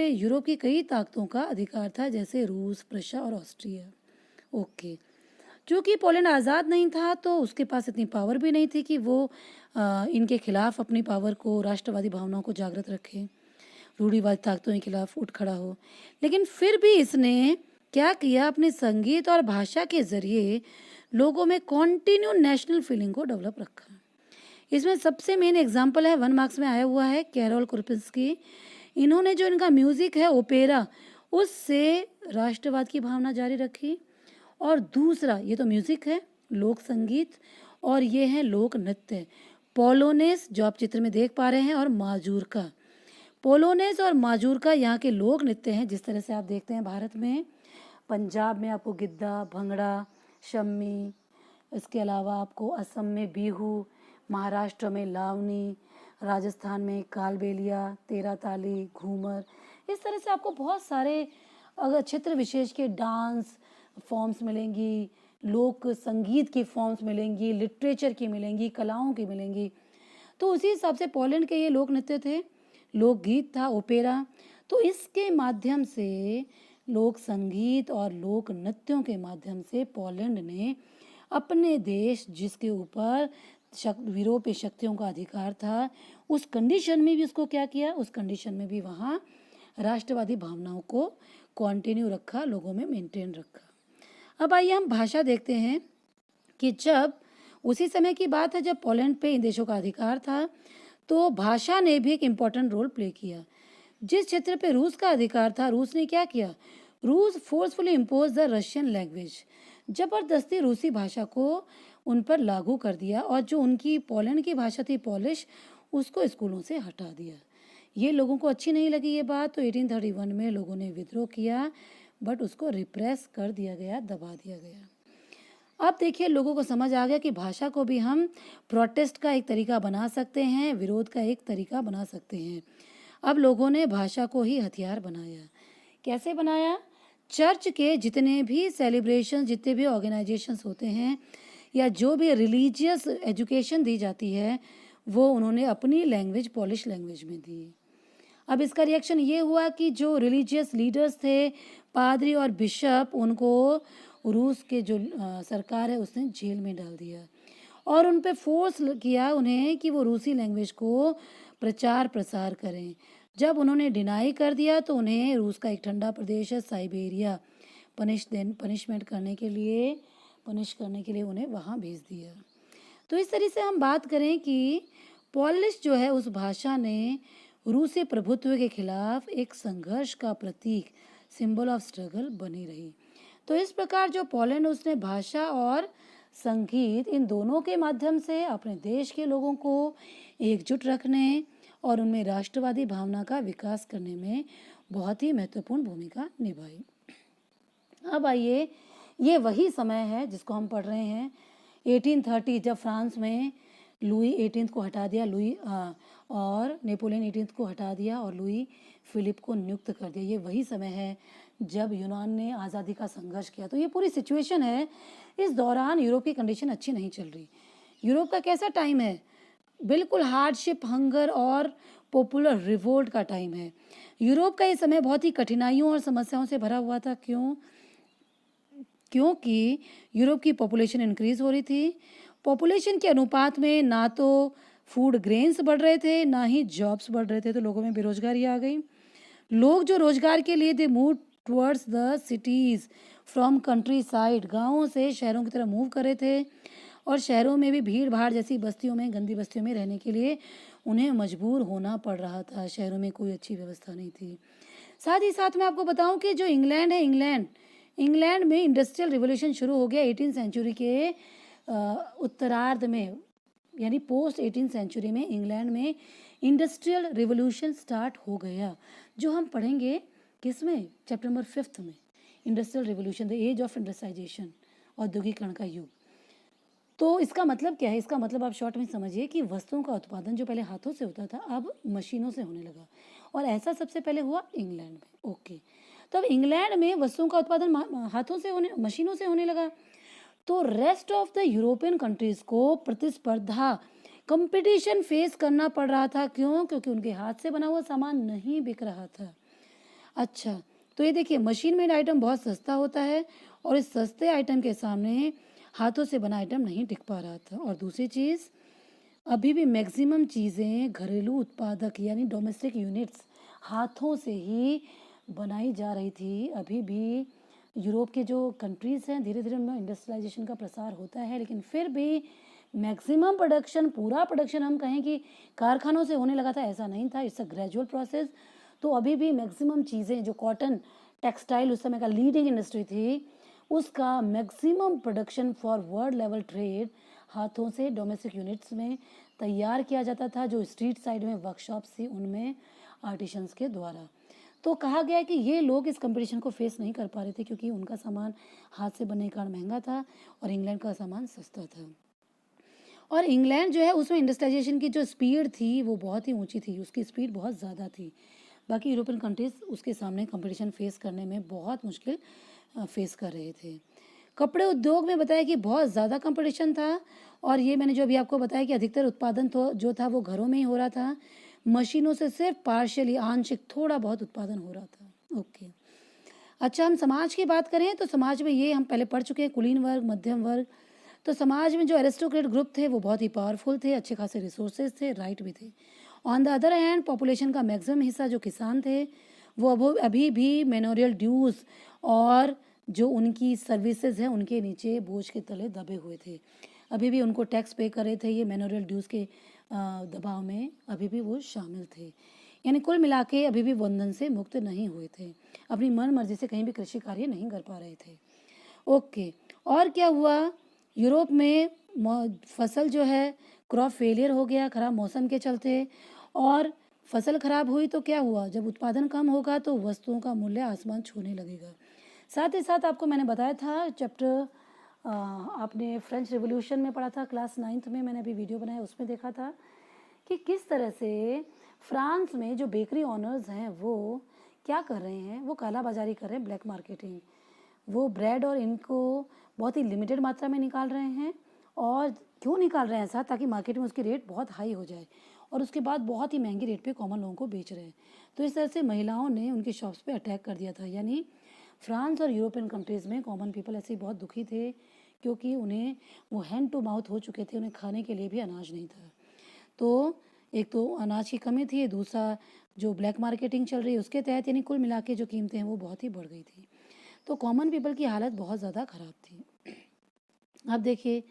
यूरोप की कई ताकतों का अधिकार था, जैसे रूस, प्रशा और ऑस्ट्रिया। ओके, क्योंकि पोलैंड आज़ाद नहीं था तो उसके पास इतनी पावर भी नहीं थी कि वो इनके खिलाफ अपनी पावर को, राष्ट्रवादी भावनाओं को जागृत रखे, रूढ़िवादी ताकतों के खिलाफ उठ खड़ा हो। लेकिन फिर भी इसने क्या किया, अपने संगीत और भाषा के जरिए लोगों में कॉन्टिन्यू नेशनल फीलिंग को डेवलप रखा। इसमें सबसे मेन एग्जाम्पल है, 1 मार्क्स में आया हुआ है, कैरोल कुरपिंस्की। इन्होंने जो इनका म्यूज़िक है ओपेरा, उससे राष्ट्रवाद की भावना जारी रखी। और दूसरा, ये तो म्यूज़िक है, लोक संगीत, और ये है लोक नृत्य, पोलोनेस जो आप चित्र में देख पा रहे हैं, और माजूरका। पोलोनेस और माजूरका यहाँ के लोक नृत्य हैं। जिस तरह से आप देखते हैं भारत में, पंजाब में आपको गिद्दा, भंगड़ा, शम्मी, इसके अलावा आपको असम में बिहू, महाराष्ट्र में लावनी, राजस्थान में कालबेलिया, तेरा ताली, घूमर, इस तरह से आपको बहुत सारे अगर क्षेत्र विशेष के डांस फॉर्म्स मिलेंगी, लोक संगीत की फॉर्म्स मिलेंगी, लिटरेचर की मिलेंगी, कलाओं की मिलेंगी। तो उसी हिसाब से पोलैंड के ये लोक नृत्य थे, लोकगीत था, ओपेरा। तो इसके माध्यम से, लोक संगीत और लोक नृत्यों के माध्यम से पोलैंड ने अपने देश, जिसके ऊपर यूरोपीय शक्तियों का अधिकार था, उस कंडीशन में भी उसको क्या किया, उस कंडीशन में भी वहाँ राष्ट्रवादी भावनाओं को कंटिन्यू रखा, लोगों में मेंटेन रखा। अब आइए हम भाषा देखते हैं कि जब उसी समय की बात है जब पोलैंड पे इन देशों का अधिकार था, तो भाषा ने भी एक इम्पॉर्टेंट रोल प्ले किया। जिस क्षेत्र पे रूस का अधिकार था, रूस ने क्या किया, रूस forcefully impose the Russian language, जबरदस्ती रूसी भाषा को उन पर लागू कर दिया, और जो उनकी पोलैंड की भाषा थी पोलिश, उसको स्कूलों से हटा दिया। ये लोगों को अच्छी नहीं लगी ये बात, तो 1831 में लोगों ने विद्रोह किया, बट उसको रिप्रेस कर दिया गया, दबा दिया गया। अब देखिए, लोगों को समझ आ गया कि भाषा को भी हम प्रोटेस्ट का एक तरीका बना सकते हैं, विरोध का एक तरीका बना सकते हैं। अब लोगों ने भाषा को ही हथियार बनाया। कैसे बनाया? चर्च के जितने भी सेलिब्रेशन, जितने भी ऑर्गेनाइजेशंस होते हैं, या जो भी रिलीजियस एजुकेशन दी जाती है, वो उन्होंने अपनी लैंग्वेज, पॉलिश लैंग्वेज में दी। अब इसका रिएक्शन ये हुआ कि जो रिलीजियस लीडर्स थे, पादरी और बिशप, उनको रूस के जो सरकार है उसने जेल में डाल दिया और उन पे फोर्स किया उन्हें कि वो रूसी लैंग्वेज को प्रचार प्रसार करें। जब उन्होंने डिनाई कर दिया तो उन्हें रूस का एक ठंडा प्रदेश है साइबेरिया पनिशमेंट पनिश करने के लिए उन्हें वहाँ भेज दिया। तो इस तरह से हम बात करें कि पोलिश जो है उस भाषा ने रूसी प्रभुत्व के खिलाफ एक संघर्ष का प्रतीक, सिंबल ऑफ स्ट्रगल बनी रही। तो इस प्रकार जो पोलैंड उसने भाषा और संगीत इन दोनों के माध्यम से अपने देश के लोगों को एकजुट रखने और उनमें राष्ट्रवादी भावना का विकास करने में बहुत ही महत्वपूर्ण भूमिका निभाई। अब आइए, ये वही समय है जिसको हम पढ़ रहे हैं 1830, जब फ्रांस में लुई 18 को हटा दिया और नेपोलियन 18 को हटा दिया और लुई फिलिप को नियुक्त कर दिया। ये वही समय है जब यूनान ने आज़ादी का संघर्ष किया। तो ये पूरी सिचुएशन है। इस दौरान यूरोप की कंडीशन अच्छी नहीं चल रही। यूरोप का कैसा टाइम है? बिल्कुल हार्डशिप, हंगर और पॉपुलर रिवोल्ट का टाइम है। यूरोप का ये समय बहुत ही कठिनाइयों और समस्याओं से भरा हुआ था। क्योंकि यूरोप की पॉपुलेशन इंक्रीज हो रही थी। पॉपुलेशन के अनुपात में ना तो फूड ग्रेन्स बढ़ रहे थे, ना ही जॉब्स बढ़ रहे थे, तो लोगों में बेरोजगारी आ गई। लोग जो रोजगार के लिए they move towards the cities from country side, गाँवों से शहरों की तरफ मूव कर रहे थे और शहरों में भी भीड़ भाड़ जैसी बस्तियों में, गंदी बस्तियों में रहने के लिए उन्हें मजबूर होना पड़ रहा था। शहरों में कोई अच्छी व्यवस्था नहीं थी। साथ ही साथ मैं आपको बताऊं कि जो इंग्लैंड है, इंग्लैंड में इंडस्ट्रियल रिवोल्यूशन शुरू हो गया 18th सेंचुरी के उत्तरार्ध में, यानी पोस्ट 18th सेंचुरी में इंग्लैंड में इंडस्ट्रियल रिवोल्यूशन स्टार्ट हो गया, जो हम पढ़ेंगे किसमें? चैप्टर नंबर 5 में, industrial revolution, the age of industrialization, औद्योगिकरण का युग। तो इसका मतलब क्या है? इसका मतलब आप शॉर्ट में समझिए कि वस्तुओं का उत्पादन जो पहले हाथों से होता था अब मशीनों से होने लगा, और ऐसा सबसे पहले हुआ इंग्लैंड में। ओके, तो अब इंग्लैंड में वस्तुओं का उत्पादन मशीनों से होने लगा। तो rest of the European countries को प्रतिस्पर्धा, कंपटीशन फेस करना पड़ रहा था। क्यों? क्योंकि उनके हाथ से बना हुआ सामान नहीं बिक रहा था। अच्छा, तो ये देखिए, मशीन मेड आइटम बहुत सस्ता होता है और इस सस्ते आइटम के सामने हाथों से बना आइटम नहीं टिक पा रहा था। और दूसरी चीज़, अभी भी मैक्सिमम चीज़ें घरेलू उत्पादक यानी डोमेस्टिक यूनिट्स हाथों से ही बनाई जा रही थी। अभी भी यूरोप के जो कंट्रीज़ हैं धीरे धीरे उनमें इंडस्ट्रियलाइजेशन का प्रसार होता है, लेकिन फिर भी मैक्सिमम प्रोडक्शन, पूरा प्रोडक्शन हम कहें कि कारखानों से होने लगा था, ऐसा नहीं था। It's a gradual process. तो अभी भी मैक्सिमम चीज़ें, जो कॉटन टेक्सटाइल उस समय का लीडिंग इंडस्ट्री थी, उसका maximum production for world level trade हाथों से डोमेस्टिक यूनिट्स में तैयार किया जाता था, जो स्ट्रीट साइड में वर्कशॉप्स थी उनमें आर्टिशंस के द्वारा। तो कहा गया कि ये लोग इस कंपटीशन को फेस नहीं कर पा रहे थे क्योंकि उनका सामान हाथ से बनने के कारण महंगा था और इंग्लैंड का सामान सस्ता था। और इंग्लैंड जो है उसमें इंडस्ट्रियलाइजेशन की जो स्पीड थी वो बहुत ही ऊंची थी, उसकी स्पीड बहुत ज़्यादा थी। बाकी यूरोपियन कंट्रीज उसके सामने कंपटीशन फेस करने में बहुत मुश्किल फेस कर रहे थे। कपड़े उद्योग में बताया कि बहुत ज़्यादा कंपटीशन था, और ये मैंने जो अभी आपको बताया कि अधिकतर उत्पादन तो जो था वो घरों में ही हो रहा था, मशीनों से सिर्फ पार्शियली, आंशिक थोड़ा बहुत उत्पादन हो रहा था। ओके, अच्छा, हम समाज की बात करें तो समाज में ये हम पहले पढ़ चुके हैं, कुलीन वर्ग, मध्यम वर्ग। तो समाज में जो एरिस्टोक्रेट ग्रुप थे वो बहुत ही पावरफुल थे, अच्छे खासे रिसोर्सेज थे, राइट भी थे। On the other hand population का मैक्सिमम हिस्सा जो किसान थे वो अभी भी मैनोरियल ड्यूज और जो उनकी सर्विसेज हैं उनके नीचे बोझ के तले दबे हुए थे। अभी भी उनको टैक्स पे कर रहे थे, ये मैनोरियल ड्यूज के दबाव में अभी भी वो शामिल थे। यानी कुल मिला के अभी भी बंधन से मुक्त नहीं हुए थे, अपनी मन मर्जी से कहीं भी कृषि कार्य नहीं कर पा रहे थे। ओके, और क्या हुआ? यूरोप में फसल जो है क्रॉप फेलियर हो गया खराब मौसम के चलते, और फसल खराब हुई तो क्या हुआ? जब उत्पादन कम होगा तो वस्तुओं का मूल्य आसमान छूने लगेगा। साथ ही साथ आपको मैंने बताया था चैप्टर आपने फ्रेंच रिवॉल्यूशन में पढ़ा था, क्लास 9th में मैंने अभी वीडियो बनाया उसमें देखा था कि किस तरह से फ्रांस में जो बेकरी ऑनर्स हैं वो क्या कर रहे हैं, वो काला बाजारी कर रहे हैं, ब्लैक मार्केटिंग। वो ब्रेड और इनको बहुत ही लिमिटेड मात्रा में निकाल रहे हैं। और क्यों निकाल रहे हैं ऐसा? ताकि मार्केट में उसकी रेट बहुत हाई हो जाए और उसके बाद बहुत ही महंगी रेट पे कॉमन लोगों को बेच रहे हैं। तो इस तरह से महिलाओं ने उनकी शॉप्स पे अटैक कर दिया था। यानी फ्रांस और यूरोपियन कंट्रीज़ में कॉमन पीपल ऐसे ही बहुत दुखी थे, क्योंकि उन्हें वो हैंड टू माउथ हो चुके थे, उन्हें खाने के लिए भी अनाज नहीं था। तो एक तो अनाज की कमी थी, दूसरा जो ब्लैक मार्केटिंग चल रही है उसके तहत यानी कुल मिला के जो कीमतें हैं वो बहुत ही बढ़ गई थी। तो कॉमन पीपल की हालत बहुत ज़्यादा ख़राब थी। अब देखिए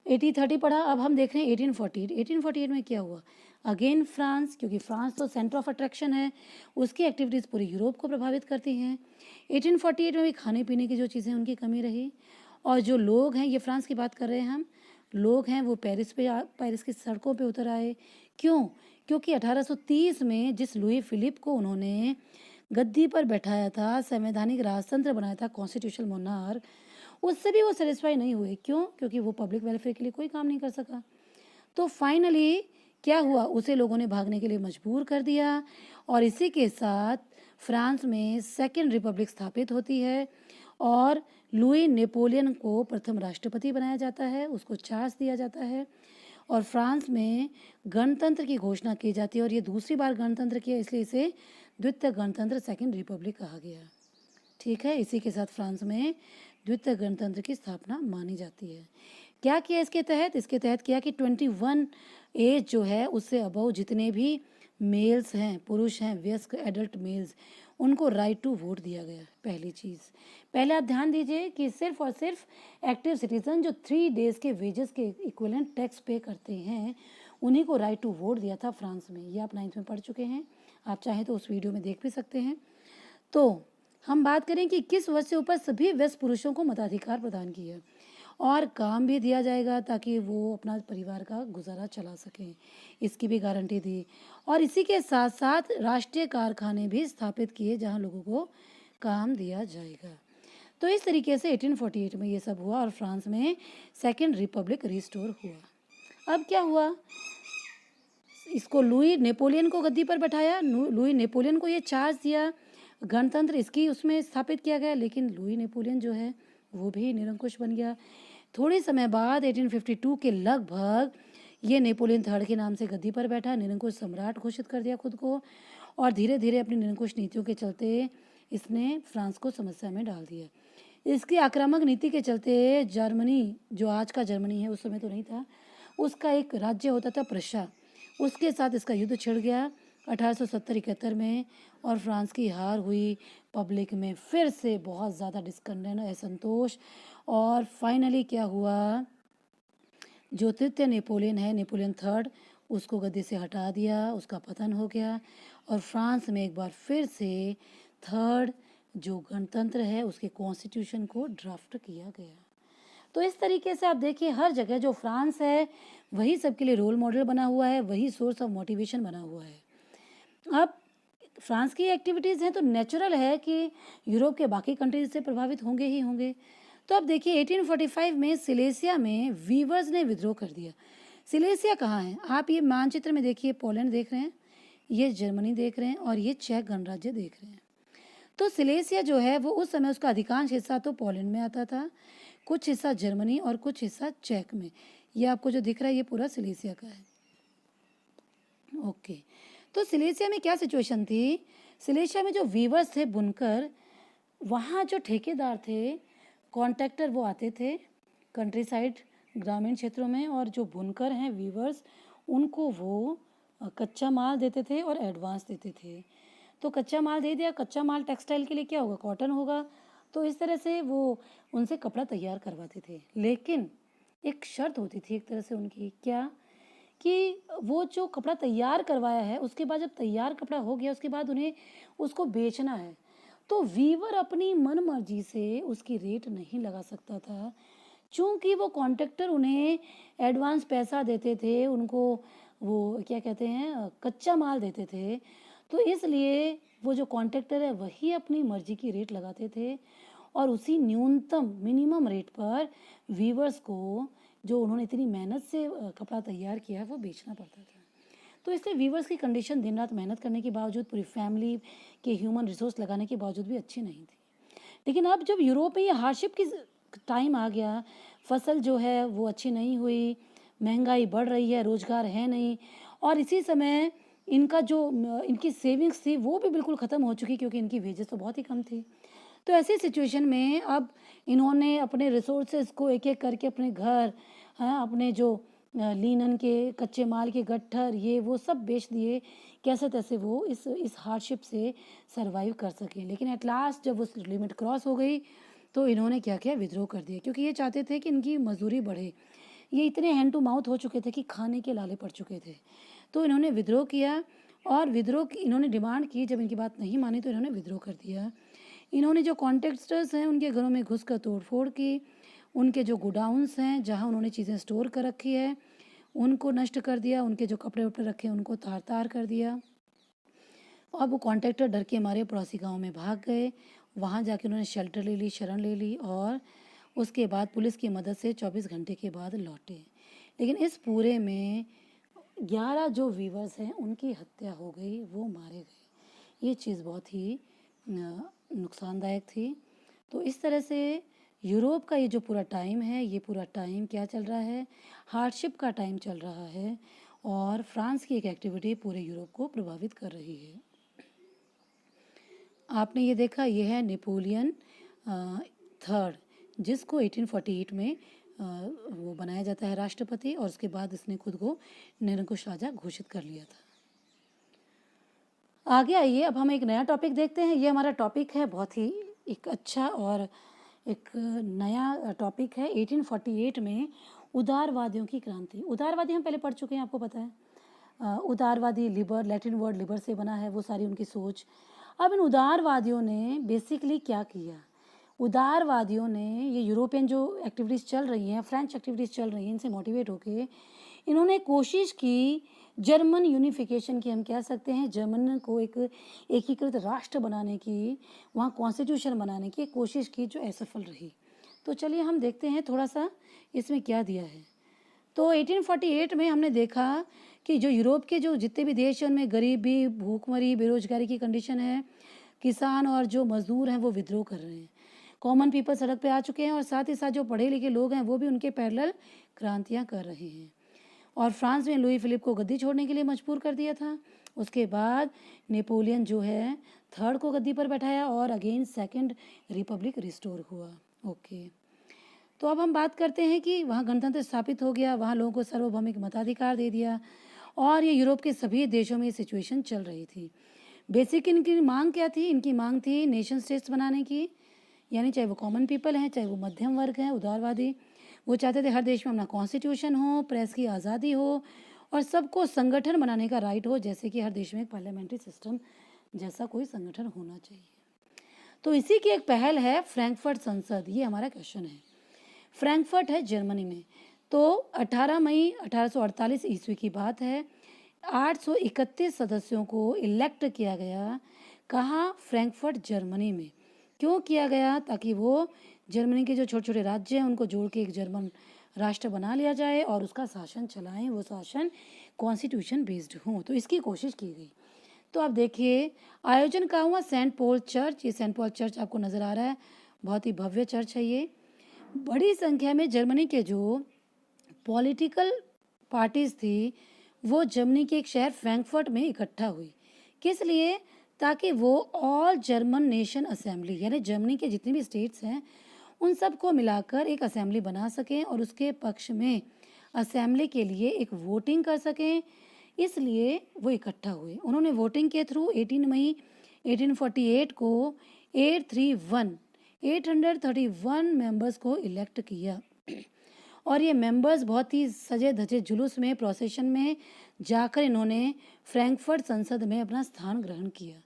1830 पढ़ा, अब हम देख रहे हैं 1848। 1848 में क्या हुआ? अगेन फ्रांस, क्योंकि फ्रांस तो सेंटर ऑफ अट्रैक्शन है, उसकी एक्टिविटीज़ पूरी यूरोप को प्रभावित करती हैं। 1848 में भी खाने पीने की जो चीज़ें उनकी कमी रही, और जो लोग हैं, ये फ्रांस की बात कर रहे हैं हम, लोग हैं वो पेरिस की सड़कों पे उतर आए। क्यों? क्योंकि 1830 में जिस लुई फिलिप को उन्होंने गद्दी पर बैठाया था, संवैधानिक राजतंत्र बनाया था, कॉन्स्टिट्यूशनल मोनार्क, उससे भी वो सेटिस्फाई नहीं हुए। क्यों? क्योंकि वो पब्लिक वेलफेयर के लिए कोई काम नहीं कर सका। तो फाइनली क्या हुआ? उसे लोगों ने भागने के लिए मजबूर कर दिया, और इसी के साथ फ्रांस में सेकेंड रिपब्लिक स्थापित होती है, और लुई नेपोलियन को प्रथम राष्ट्रपति बनाया जाता है, उसको चार्ज दिया जाता है, और फ्रांस में गणतंत्र की घोषणा की जाती है। और ये दूसरी बार गणतंत्र किया, इसलिए इसे द्वितीय गणतंत्र, सेकेंड रिपब्लिक कहा गया। ठीक है, इसी के साथ फ्रांस में द्वितीय गणतंत्र की स्थापना मानी जाती है। क्या किया इसके तहत? इसके तहत किया कि 21 एज जो है उससे अबव जितने भी मेल्स हैं, पुरुष हैं, वयस्क एडल्ट मेल्स, उनको राइट टू वोट दिया गया। पहली चीज़, पहले आप ध्यान दीजिए कि सिर्फ और सिर्फ एक्टिव सिटीजन जो 3 डेज के वेजेस के इक्विवेलेंट टैक्स पे करते हैं, उन्हीं को राइट टू वोट दिया था फ्रांस में। ये आप 9th में पढ़ चुके हैं, आप चाहें तो उस वीडियो में देख भी सकते हैं। तो हम बात करें कि किस वर्ष से ऊपर सभी वयस्क पुरुषों को मताधिकार प्रदान किया, और काम भी दिया जाएगा ताकि वो अपना परिवार का गुजारा चला सकें, इसकी भी गारंटी दी। और इसी के साथ साथ राष्ट्रीय कारखाने भी स्थापित किए जहां लोगों को काम दिया जाएगा। तो इस तरीके से 1848 में ये सब हुआ, और फ्रांस में सेकेंड रिपब्लिक रिस्टोर हुआ। अब क्या हुआ? इसको लुई नेपोलियन को गद्दी पर बैठाया, लुई नेपोलियन को ये चार्ज दिया, गणतंत्र इसकी उसमें स्थापित किया गया, लेकिन लुई नेपोलियन जो है वो भी निरंकुश बन गया। थोड़े समय बाद 1852 के लगभग ये नेपोलियन थर्ड के नाम से गद्दी पर बैठा, निरंकुश सम्राट घोषित कर दिया खुद को, और धीरे धीरे अपनी निरंकुश नीतियों के चलते इसने फ्रांस को समस्या में डाल दिया। इसकी आक्रामक नीति के चलते जर्मनी, जो आज का जर्मनी है, उस समय तो नहीं था, उसका एक राज्य होता था प्रशा, उसके साथ इसका युद्ध छिड़ गया 1870-71 में, और फ्रांस की हार हुई। पब्लिक में फिर से बहुत ज़्यादा डिस्कंटेंट, असंतोष, और फाइनली क्या हुआ? जो तृतीय नेपोलियन है, नेपोलियन थर्ड, उसको गद्दी से हटा दिया, उसका पतन हो गया, और फ्रांस में एक बार फिर से थर्ड जो गणतंत्र है उसके कॉन्स्टिट्यूशन को ड्राफ्ट किया गया। तो इस तरीके से आप देखिए हर जगह जो फ्रांस है वही सबके लिए रोल मॉडल बना हुआ है, वही सोर्स ऑफ मोटिवेशन बना हुआ है। अब फ्रांस की एक्टिविटीज़ हैं तो नेचुरल है कि यूरोप के बाकी कंट्रीज से प्रभावित होंगे ही होंगे। तो अब देखिए 1845 में सिलेसिया में वीवर्स ने विद्रोह कर दिया। सिलेसिया कहाँ है? आप ये मानचित्र में देखिए, पोलैंड देख रहे हैं, ये जर्मनी देख रहे हैं, और ये चेक गणराज्य देख रहे हैं। तो सिलेसिया जो है वो उस समय उसका अधिकांश हिस्सा तो पोलैंड में आता था, कुछ हिस्सा जर्मनी और कुछ हिस्सा चेक में। ये आपको जो दिख रहा है ये पूरा सिलेसिया का है। ओके, तो सिलेसिया में क्या सिचुएशन थी? सिलेसिया में जो वीवर्स थे, बुनकर, वहाँ जो ठेकेदार थे, कॉन्ट्रैक्टर, वो आते थे कंट्री साइड ग्रामीण क्षेत्रों में, और जो बुनकर हैं, वीवर्स, उनको वो कच्चा माल देते थे और एडवांस देते थे। तो कच्चा माल दे दिया, कच्चा माल टेक्सटाइल के लिए क्या होगा? कॉटन होगा। तो इस तरह से वो उनसे कपड़ा तैयार करवाते थे, लेकिन एक शर्त होती थी एक तरह से उनकी, क्या? कि वो जो कपड़ा तैयार करवाया है उसके बाद जब तैयार कपड़ा हो गया उसके बाद उन्हें उसको बेचना है, तो वीवर अपनी मन मर्जी से उसकी रेट नहीं लगा सकता था, चूंकि वो कॉन्ट्रैक्टर उन्हें एडवांस पैसा देते थे, उनको वो क्या कहते हैं, कच्चा माल देते थे। तो इसलिए वो जो कॉन्ट्रैक्टर है वही अपनी मर्जी की रेट लगाते थे, और उसी न्यूनतम मिनिमम रेट पर वीवर्स को, जो उन्होंने इतनी मेहनत से कपड़ा तैयार किया है, वो बेचना पड़ता था। तो इसलिए वीवर्स की कंडीशन दिन रात मेहनत करने के बावजूद, पूरी फैमिली के ह्यूमन रिसोर्स लगाने के बावजूद भी अच्छी नहीं थी। लेकिन अब जब यूरोप में ये हार्डशिप की टाइम आ गया, फसल जो है वो अच्छी नहीं हुई, महंगाई बढ़ रही है, रोजगार है नहीं, और इसी समय इनका जो इनकी सेविंग्स थी वो भी बिल्कुल ख़त्म हो चुकी, क्योंकि इनकी वेजेस तो बहुत ही कम थी। तो ऐसी सिचुएशन में अब इन्होंने अपने रिसोर्सेज को एक एक करके अपने घर, हाँ, अपने जो लीनन के कच्चे माल के गट्ठर ये वो सब बेच दिए, कैसे तैसे वो इस हार्डशिप से सरवाइव कर सके। लेकिन एट लास्ट जब उस लिमिट क्रॉस हो गई तो इन्होंने क्या किया, विद्रोह कर दिया, क्योंकि ये चाहते थे कि इनकी मजदूरी बढ़े। ये इतने हैंड टू माउथ हो चुके थे कि खाने के लाले पड़ चुके थे। तो इन्होंने विद्रोह किया और विद्रोह की इन्होंने डिमांड की, जब इनकी बात नहीं मानी तो इन्होंने विद्रोह कर दिया। इन्होंने जो कॉन्ट्रैक्टर्स हैं उनके घरों में घुस कर तोड़फोड़ की, उनके जो गोडाउंस हैं जहाँ उन्होंने चीज़ें स्टोर कर रखी है उनको नष्ट कर दिया, उनके जो कपड़े वपड़े रखे उनको तार तार कर दिया। अब वो कॉन्ट्रैक्टर डर के मारे पड़ोसी गांव में भाग गए। वहाँ जाके उन्होंने शेल्टर ले ली, शरण ले ली और उसके बाद पुलिस की मदद से 24 घंटे के बाद लौटे। लेकिन इस पूरे में 11 जो वीवर्स हैं उनकी हत्या हो गई, वो मारे गए। ये चीज़ बहुत ही नुकसानदायक थी। तो इस तरह से यूरोप का ये जो पूरा टाइम है, ये पूरा टाइम क्या चल रहा है, हार्डशिप का टाइम चल रहा है और फ्रांस की एक एक्टिविटी पूरे यूरोप को प्रभावित कर रही है। आपने ये देखा, ये है नेपोलियन थर्ड, जिसको 1848 में वो बनाया जाता है राष्ट्रपति और उसके बाद इसने खुद को निरंकुश राजा घोषित कर लिया था। आगे आइए, अब हम एक नया टॉपिक देखते हैं। ये हमारा टॉपिक है बहुत ही एक अच्छा और एक नया टॉपिक है। 1848 में उदारवादियों की क्रांति। उदारवादी हम पहले पढ़ चुके हैं, आपको पता है। उदारवादी लिबर, लैटिन वर्ड लिबर से बना है, वो सारी उनकी सोच। अब इन उदारवादियों ने बेसिकली क्या किया, उदारवादियों ने ये यूरोपियन जो एक्टिविटीज़ चल रही हैं, फ्रेंच एक्टिविटीज़ चल रही हैं, इनसे मोटिवेट होके इन्होंने कोशिश की जर्मन यूनिफिकेशन की, हम कह सकते हैं जर्मन को एक एकीकृत राष्ट्र बनाने की, वहाँ कॉन्स्टिट्यूशन बनाने की कोशिश की, जो असफल रही। तो चलिए हम देखते हैं थोड़ा सा इसमें क्या दिया है। तो 1848 में हमने देखा कि जो यूरोप के जो जितने भी देश हैं उनमें गरीबी, भूखमरी, बेरोजगारी की कंडीशन है, किसान और जो मजदूर हैं वो विद्रोह कर रहे हैं, कॉमन पीपल सड़क पे आ चुके हैं और साथ ही साथ जो पढ़े लिखे लोग हैं वो भी उनके पैरेलल क्रांतियाँ कर रहे हैं। और फ्रांस में लुई फिलिप को गद्दी छोड़ने के लिए मजबूर कर दिया था। उसके बाद नेपोलियन जो है थर्ड को गद्दी पर बैठाया और अगेन सेकंड रिपब्लिक रिस्टोर हुआ। ओके, तो अब हम बात करते हैं कि वहाँ गणतंत्र स्थापित हो गया, वहाँ लोगों को सार्वभौमिक मताधिकार दे दिया और ये यूरोप के सभी देशों में ये सिचुएशन चल रही थी। बेसिक इनकी मांग क्या थी, इनकी मांग थी नेशन स्टेट्स बनाने की, यानी चाहे वो कॉमन पीपल हैं, चाहे वो मध्यम वर्ग हैं, उदारवादी, वो चाहते थे हर देश में अपना कॉन्स्टिट्यूशन हो, प्रेस की आज़ादी हो और सबको संगठन बनाने का राइट हो, जैसे कि हर देश में एक पार्लियामेंट्री सिस्टम जैसा कोई संगठन होना चाहिए। तो इसी की एक पहल है फ्रैंकफर्ट संसद। ये हमारा क्वेश्चन है। फ्रैंकफर्ट है जर्मनी में। तो 18 मई 1848 ईस्वी की बात है। 831 सदस्यों को इलेक्ट किया गया। कहाँ? फ्रैंकफर्ट जर्मनी में। क्यों किया गया? ताकि वो जर्मनी के जो छोटे छोटे राज्य हैं उनको जोड़ के एक जर्मन राष्ट्र बना लिया जाए और उसका शासन चलाएं, वो शासन कॉन्स्टिट्यूशन बेस्ड हो। तो इसकी कोशिश की गई। तो आप देखिए आयोजन कहाँ हुआ? Saint Paul Church. ये सेंट पॉल चर्च आपको नज़र आ रहा है, बहुत ही भव्य चर्च है ये। बड़ी संख्या में जर्मनी के जो पॉलिटिकल पार्टीज थी वो जर्मनी के एक शहर फ्रैंकफर्ट में इकट्ठा हुई। किस लिए? ताकि वो ऑल जर्मन नेशन असेंबली, यानी जर्मनी के जितने भी स्टेट्स हैं उन सबको मिलाकर एक असेंबली बना सकें और उसके पक्ष में असेंबली के लिए एक वोटिंग कर सकें। इसलिए वो इकट्ठा हुए। उन्होंने वोटिंग के थ्रू 18 मई 1848 को 831 मेंबर्स को इलेक्ट किया और ये मेंबर्स बहुत ही सजे धजे जुलूस में, प्रोसेशन में जाकर इन्होंने फ्रैंकफर्ट संसद में अपना स्थान ग्रहण किया।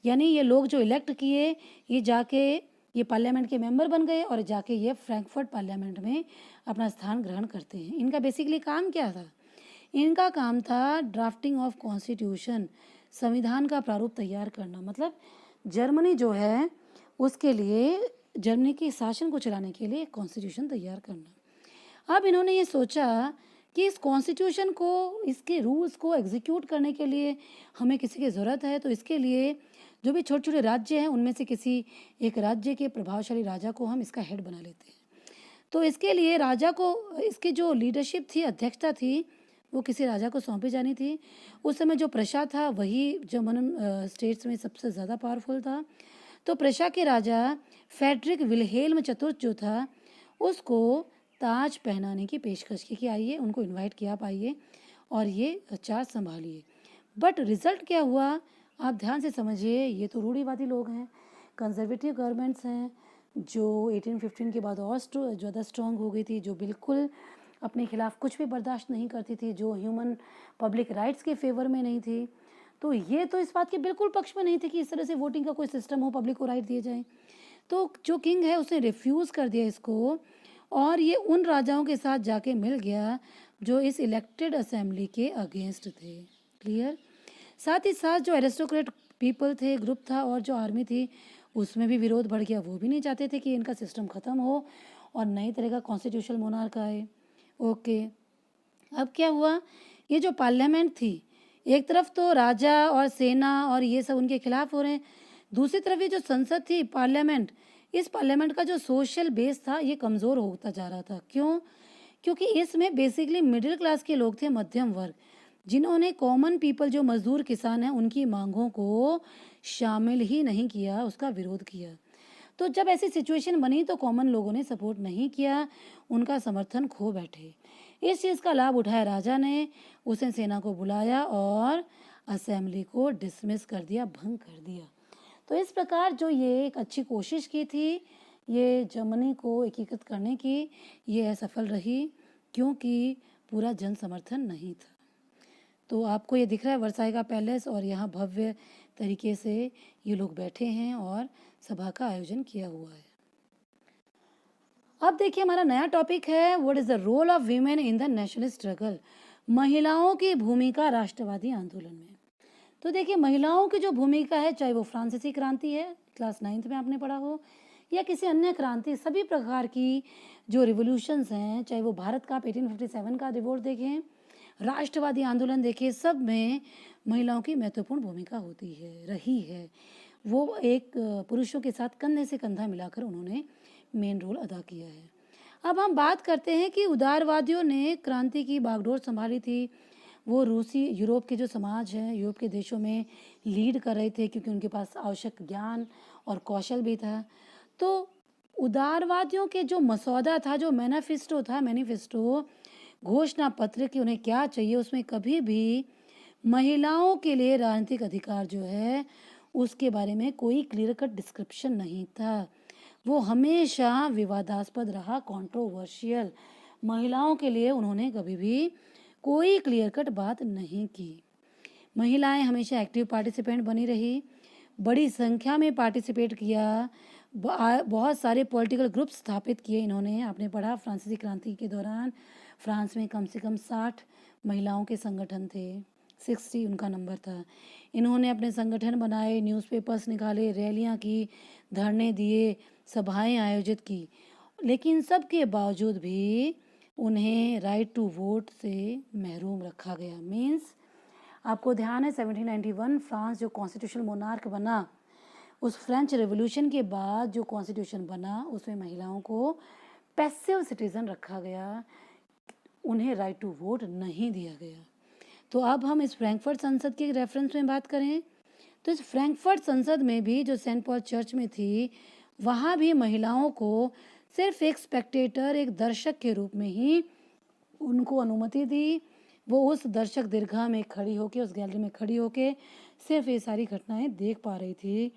यानी ये लोग जो इलेक्ट किए, ये जाके ये पार्लियामेंट के मेंबर बन गए और जाके ये फ्रैंकफर्ट पार्लियामेंट में अपना स्थान ग्रहण करते हैं। इनका बेसिकली काम क्या था? इनका काम था ड्राफ्टिंग ऑफ कॉन्स्टिट्यूशन, संविधान का प्रारूप तैयार करना। मतलब जर्मनी जो है उसके लिए, जर्मनी के शासन को चलाने के लिए कॉन्स्टिट्यूशन तैयार करना। अब इन्होंने ये सोचा कि इस कॉन्स्टिट्यूशन को, इसके रूल्स को एग्जीक्यूट करने के लिए हमें किसी की ज़रूरत है। तो इसके लिए जो भी छोटे छोटे राज्य हैं उनमें से किसी एक राज्य के प्रभावशाली राजा को हम इसका हेड बना लेते हैं। तो इसके लिए राजा को, इसकी जो लीडरशिप थी, अध्यक्षता थी, वो किसी राजा को सौंपी जानी थी। उस समय जो प्रशा था वही जर्मन स्टेट्स में सबसे ज़्यादा पावरफुल था। तो प्रशा के राजा फेडरिक विल्हेल्म चतुर्थ जो था उसको ताज पहनाने की पेशकश की कि आइए, उनको इनवाइट किया, आप आइए और ये चार्ज संभालिए। बट रिजल्ट क्या हुआ आप ध्यान से समझिए। ये तो रूढ़िवादी लोग हैं, कंजर्वेटिव गवर्नमेंट्स हैं जो 1815 के बाद और ज़्यादा स्ट्रॉन्ग हो गई थी, जो बिल्कुल अपने खिलाफ कुछ भी बर्दाश्त नहीं करती थी, जो ह्यूमन पब्लिक राइट्स के फेवर में नहीं थी। तो ये तो इस बात के बिल्कुल पक्ष में नहीं थे कि इस तरह से वोटिंग का कोई सिस्टम हो, पब्लिक को राइट दिए जाए। तो जो किंग है उसने रिफ्यूज़ कर दिया इसको, और ये उन राजाओं के साथ जाके मिल गया जो इस इलेक्टेड असेंबली के अगेंस्ट थे। क्लियर। साथ ही साथ जो एरिस्टोक्रेट पीपल थे, ग्रुप था, और जो आर्मी थी उसमें भी विरोध बढ़ गया। वो भी नहीं चाहते थे कि इनका सिस्टम ख़त्म हो और नई तरह का कॉन्स्टिट्यूशनल मोनार्क आए। ओके, अब क्या हुआ, ये जो पार्लियामेंट थी, एक तरफ तो राजा और सेना और ये सब उनके खिलाफ हो रहे हैं, दूसरी तरफ ये जो संसद थी, पार्लियामेंट, इस पार्लियामेंट का जो सोशल बेस था ये कमज़ोर होता जा रहा था। क्यों? क्योंकि इसमें बेसिकली मिडिल क्लास के लोग थे, मध्यम वर्ग, जिन्होंने कॉमन पीपल जो मजदूर किसान हैं उनकी मांगों को शामिल ही नहीं किया, उसका विरोध किया। तो जब ऐसी सिचुएशन बनी तो कॉमन लोगों ने सपोर्ट नहीं किया, उनका समर्थन खो बैठे। इस चीज़ का लाभ उठाया राजा ने, उसने सेना को बुलाया और असेंबली को डिसमिस कर दिया, भंग कर दिया। तो इस प्रकार जो ये एक अच्छी कोशिश की थी ये जर्मनी को एकीकृत करने की, ये असफल रही क्योंकि पूरा जन समर्थन नहीं था। तो आपको ये दिख रहा है वर्साई का पैलेस, और यहाँ भव्य तरीके से ये लोग बैठे हैं और सभा का आयोजन किया हुआ है। अब देखिए हमारा नया टॉपिक है, what is the role of women in the national struggle, महिलाओं की भूमिका राष्ट्रवादी आंदोलन में। तो देखिए महिलाओं की जो भूमिका है, चाहे वो फ्रांसीसी क्रांति है, क्लास 9th में आपने पढ़ा हो, या किसी अन्य क्रांति, सभी प्रकार की जो रिवोल्यूशंस हैं, चाहे वो भारत का आप 1857 का रिवोल्ट देखें, राष्ट्रवादी आंदोलन देखिए, सब में महिलाओं की महत्वपूर्ण भूमिका होती है, रही है। वो एक पुरुषों के साथ कंधे से कंधा मिलाकर उन्होंने मेन रोल अदा किया है। अब हम बात करते हैं कि उदारवादियों ने क्रांति की बागडोर संभाली थी। वो रूसी यूरोप के जो समाज है, यूरोप के देशों में लीड कर रहे थे क्योंकि उनके पास आवश्यक ज्ञान और कौशल भी था। तो उदारवादियों के जो मसौदा था, जो मैनिफेस्टो घोषणा पत्र कि उन्हें क्या चाहिए, उसमें कभी भी महिलाओं के लिए राजनीतिक अधिकार जो है उसके बारे में कोई क्लियर कट डिस्क्रिप्शन नहीं था। वो हमेशा विवादास्पद रहा, कंट्रोवर्शियल। महिलाओं के लिए उन्होंने कभी भी कोई क्लियर कट बात नहीं की। महिलाएं हमेशा एक्टिव पार्टिसिपेंट बनी रही, बड़ी संख्या में पार्टिसिपेट किया, बहुत सारे पॉलिटिकल ग्रुप स्थापित किए इन्होंने। आपने पढ़ा फ्रांसीसी क्रांति के दौरान फ्रांस में कम से कम 60 महिलाओं के संगठन थे, 60 उनका नंबर था। इन्होंने अपने संगठन बनाए, न्यूज़पेपर्स निकाले, रैलियां की, धरने दिए, सभाएं आयोजित की, लेकिन सबके बावजूद भी उन्हें राइट टू वोट से महरूम रखा गया। मीन्स आपको ध्यान है 1791 फ्रांस जो कॉन्स्टिट्यूशनल मोनार्क बना, उस फ्रेंच रेवोल्यूशन के बाद जो कॉन्स्टिट्यूशन बना उसमें महिलाओं को पैसिव सिटीजन रखा गया, उन्हें राइट टू वोट नहीं दिया गया। तो अब हम इस फ्रैंकफर्ट संसद के रेफरेंस में बात करें तो इस फ्रैंकफर्ट संसद में भी जो सेंट पॉल चर्च में थी, वहाँ भी महिलाओं को सिर्फ एक स्पेक्टेटर, एक दर्शक के रूप में ही उनको अनुमति दी। वो उस दर्शक दीर्घा में खड़ी होके, उस गैलरी में खड़ी होके सिर्फ ये सारी घटनाएं देख पा रही थी,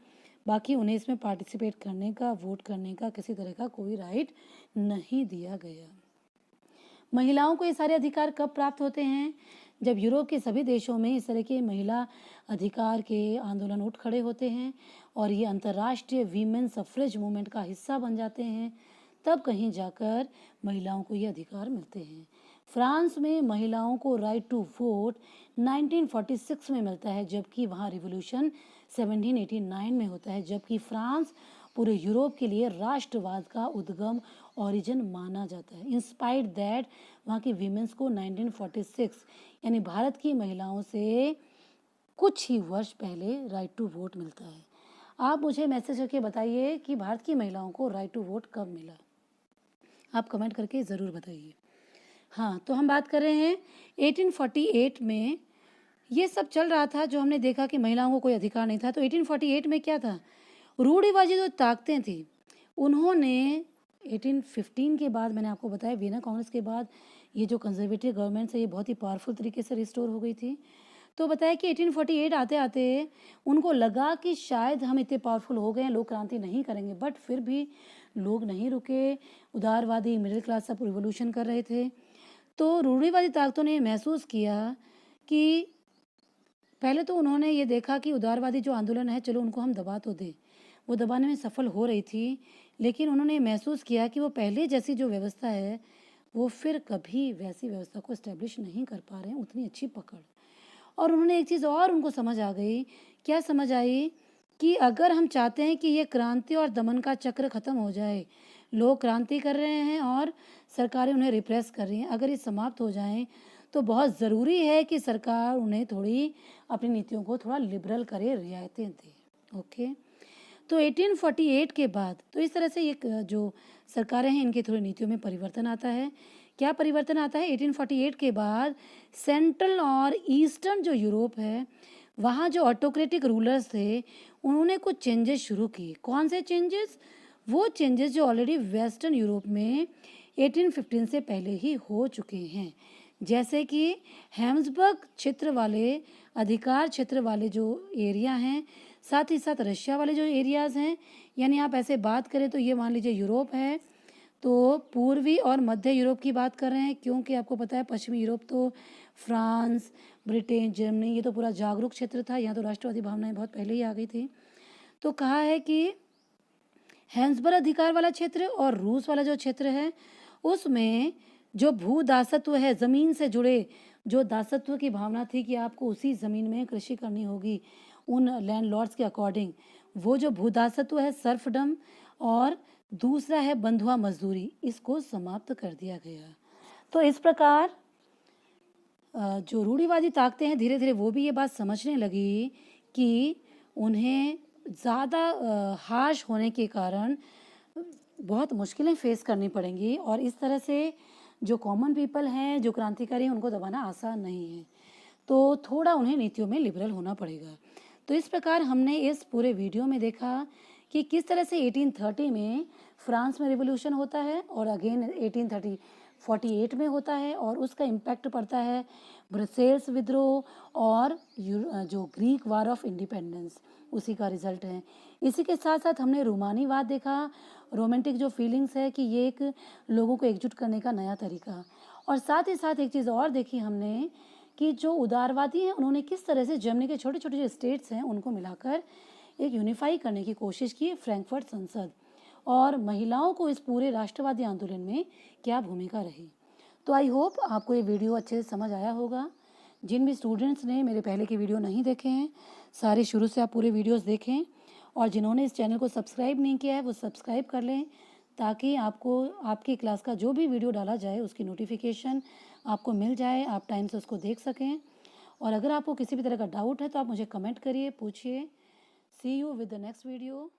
बाकी उन्हें इसमें पार्टिसिपेट करने का, वोट करने का किसी तरह का कोई राइट नहीं दिया गया। महिलाओं को ये सारे अधिकार कब प्राप्त होते हैं? जब यूरोप के सभी देशों में इस तरह के महिला अधिकार के आंदोलन उठ खड़े होते हैं और ये अंतर्राष्ट्रीय वीमेन सफ्रेज मूवमेंट का हिस्सा बन जाते हैं, तब कहीं जाकर महिलाओं को ये अधिकार मिलते हैं। फ्रांस में महिलाओं को राइट टू वोट 1946 में मिलता है, जबकि वहाँ रिवोल्यूशन 1789 में होता है, जबकि फ्रांस पूरे यूरोप के लिए राष्ट्रवाद का उद्गम ओरिजिन माना जाता है। इंस्पायर्ड दैट वहाँ की वीमेंस को 1946 यानी भारत की महिलाओं से कुछ ही वर्ष पहले राइट टू वोट मिलता है। आप मुझे मैसेज करके बताइए कि भारत की महिलाओं को राइट टू वोट कब मिला, आप कमेंट करके ज़रूर बताइए। हाँ, तो हम बात कर रहे हैं 1848 में ये सब चल रहा था, जो हमने देखा कि महिलाओं को कोई अधिकार नहीं था। तो 1848 में क्या था, रूढ़िवादी जो ताकतें थी उन्होंने 1815 के बाद, मैंने आपको बताया वियना कांग्रेस के बाद ये जो कंजर्वेटिव गवर्नमेंट है ये बहुत ही पावरफुल तरीके से रिस्टोर हो गई थी। तो बताया कि 1848 आते आते उनको लगा कि शायद हम इतने पावरफुल हो गए हैं, लोग क्रांति नहीं करेंगे, बट फिर भी लोग नहीं रुके। उदारवादी मिडिल क्लास सब रिवोल्यूशन कर रहे थे। तो रूढ़िवादी ताकतों ने महसूस किया कि पहले तो उन्होंने ये देखा कि उदारवादी जो आंदोलन है चलो उनको हम दबा तो दें, वो दबाने में सफल हो रही थी, लेकिन उन्होंने महसूस किया कि वो पहले जैसी जो व्यवस्था है वो फिर कभी वैसी व्यवस्था को इस्टेब्लिश नहीं कर पा रहे हैं, उतनी अच्छी पकड़। और उन्होंने एक चीज़ और उनको समझ आ गई, क्या समझ आई कि अगर हम चाहते हैं कि ये क्रांति और दमन का चक्र ख़त्म हो जाए, लोग क्रांति कर रहे हैं और सरकारें उन्हें रिप्रेस कर रही हैं, अगर ये समाप्त हो जाएं तो बहुत ज़रूरी है कि सरकार उन्हें थोड़ी अपनी नीतियों को थोड़ा लिबरल करे, रियायतें दे। ओके, तो 1848 के बाद तो इस तरह से ये जो सरकारें हैं इनकी थोड़ी नीतियों में परिवर्तन आता है। क्या परिवर्तन आता है? 1848 के बाद सेंट्रल और ईस्टर्न जो यूरोप है वहाँ जो ऑटोक्रेटिक रूलर्स थे उन्होंने कुछ चेंजेस शुरू किए। कौन से चेंजेस? वो चेंजेस जो ऑलरेडी वेस्टर्न यूरोप में 1815 से पहले ही हो चुके हैं, जैसे कि हैम्सबर्ग क्षेत्र वाले अधिकार क्षेत्र वाले जो एरिया हैं, साथ ही साथ रशिया वाले जो एरियाज़ हैं, यानी आप ऐसे बात करें तो ये मान लीजिए यूरोप है, तो पूर्वी और मध्य यूरोप की बात कर रहे हैं, क्योंकि आपको पता है पश्चिमी यूरोप तो फ्रांस, ब्रिटेन, जर्मनी ये तो पूरा जागरूक क्षेत्र था, यहाँ तो राष्ट्रवादी भावनाएं बहुत पहले ही आ गई थी। तो कहा है कि हैम्सबर्ग अधिकार वाला क्षेत्र और रूस वाला जो क्षेत्र है उसमें जो भू दासत्व है, ज़मीन से जुड़े जो दासत्व की भावना थी कि आपको उसी ज़मीन में कृषि करनी होगी उन लैंडलॉर्ड्स के अकॉर्डिंग, वो जो भू दासत्व है, सर्फडम, और दूसरा है बंधुआ मजदूरी, इसको समाप्त कर दिया गया। तो इस प्रकार जो रूढ़िवादी ताकतें हैं धीरे धीरे वो भी ये बात समझने लगी कि उन्हें ज़्यादा हार्श होने के कारण बहुत मुश्किलें फेस करनी पड़ेंगी, और इस तरह से जो कॉमन पीपल हैं, जो क्रांतिकारी हैं, उनको दबाना आसान नहीं है। तो थोड़ा उन्हें नीतियों में लिबरल होना पड़ेगा। तो इस प्रकार हमने इस पूरे वीडियो में देखा कि किस तरह से 1830 में फ्रांस में रिवोल्यूशन होता है और अगेन 1848 में होता है, और उसका इम्पैक्ट पड़ता है ब्रसेल्स विद्रोह और जो ग्रीक वार ऑफ इंडिपेंडेंस, उसी का रिजल्ट है। इसी के साथ साथ हमने रोमानीवाद देखा, रोमांटिक जो फीलिंग्स है कि ये एक लोगों को एकजुट करने का नया तरीका, और साथ ही साथ एक चीज़ और देखी हमने कि जो उदारवादी हैं उन्होंने किस तरह से जर्मनी के छोटे छोटे जो स्टेट्स हैं उनको मिलाकर एक यूनिफाई करने की कोशिश की, फ्रैंकफर्ट संसद, और महिलाओं को इस पूरे राष्ट्रवादी आंदोलन में क्या भूमिका रही। तो आई होप आपको ये वीडियो अच्छे से समझ आया होगा। जिन भी स्टूडेंट्स ने मेरे पहले के वीडियो नहीं देखे हैं, सारे शुरू से आप पूरे वीडियोस देखें, और जिन्होंने इस चैनल को सब्सक्राइब नहीं किया है वो सब्सक्राइब कर लें, ताकि आपको आपकी क्लास का जो भी वीडियो डाला जाए उसकी नोटिफिकेशन आपको मिल जाए, आप टाइम से उसको देख सकें। और अगर आपको किसी भी तरह का डाउट है तो आप मुझे कमेंट करिए, पूछिए। See you with the next video.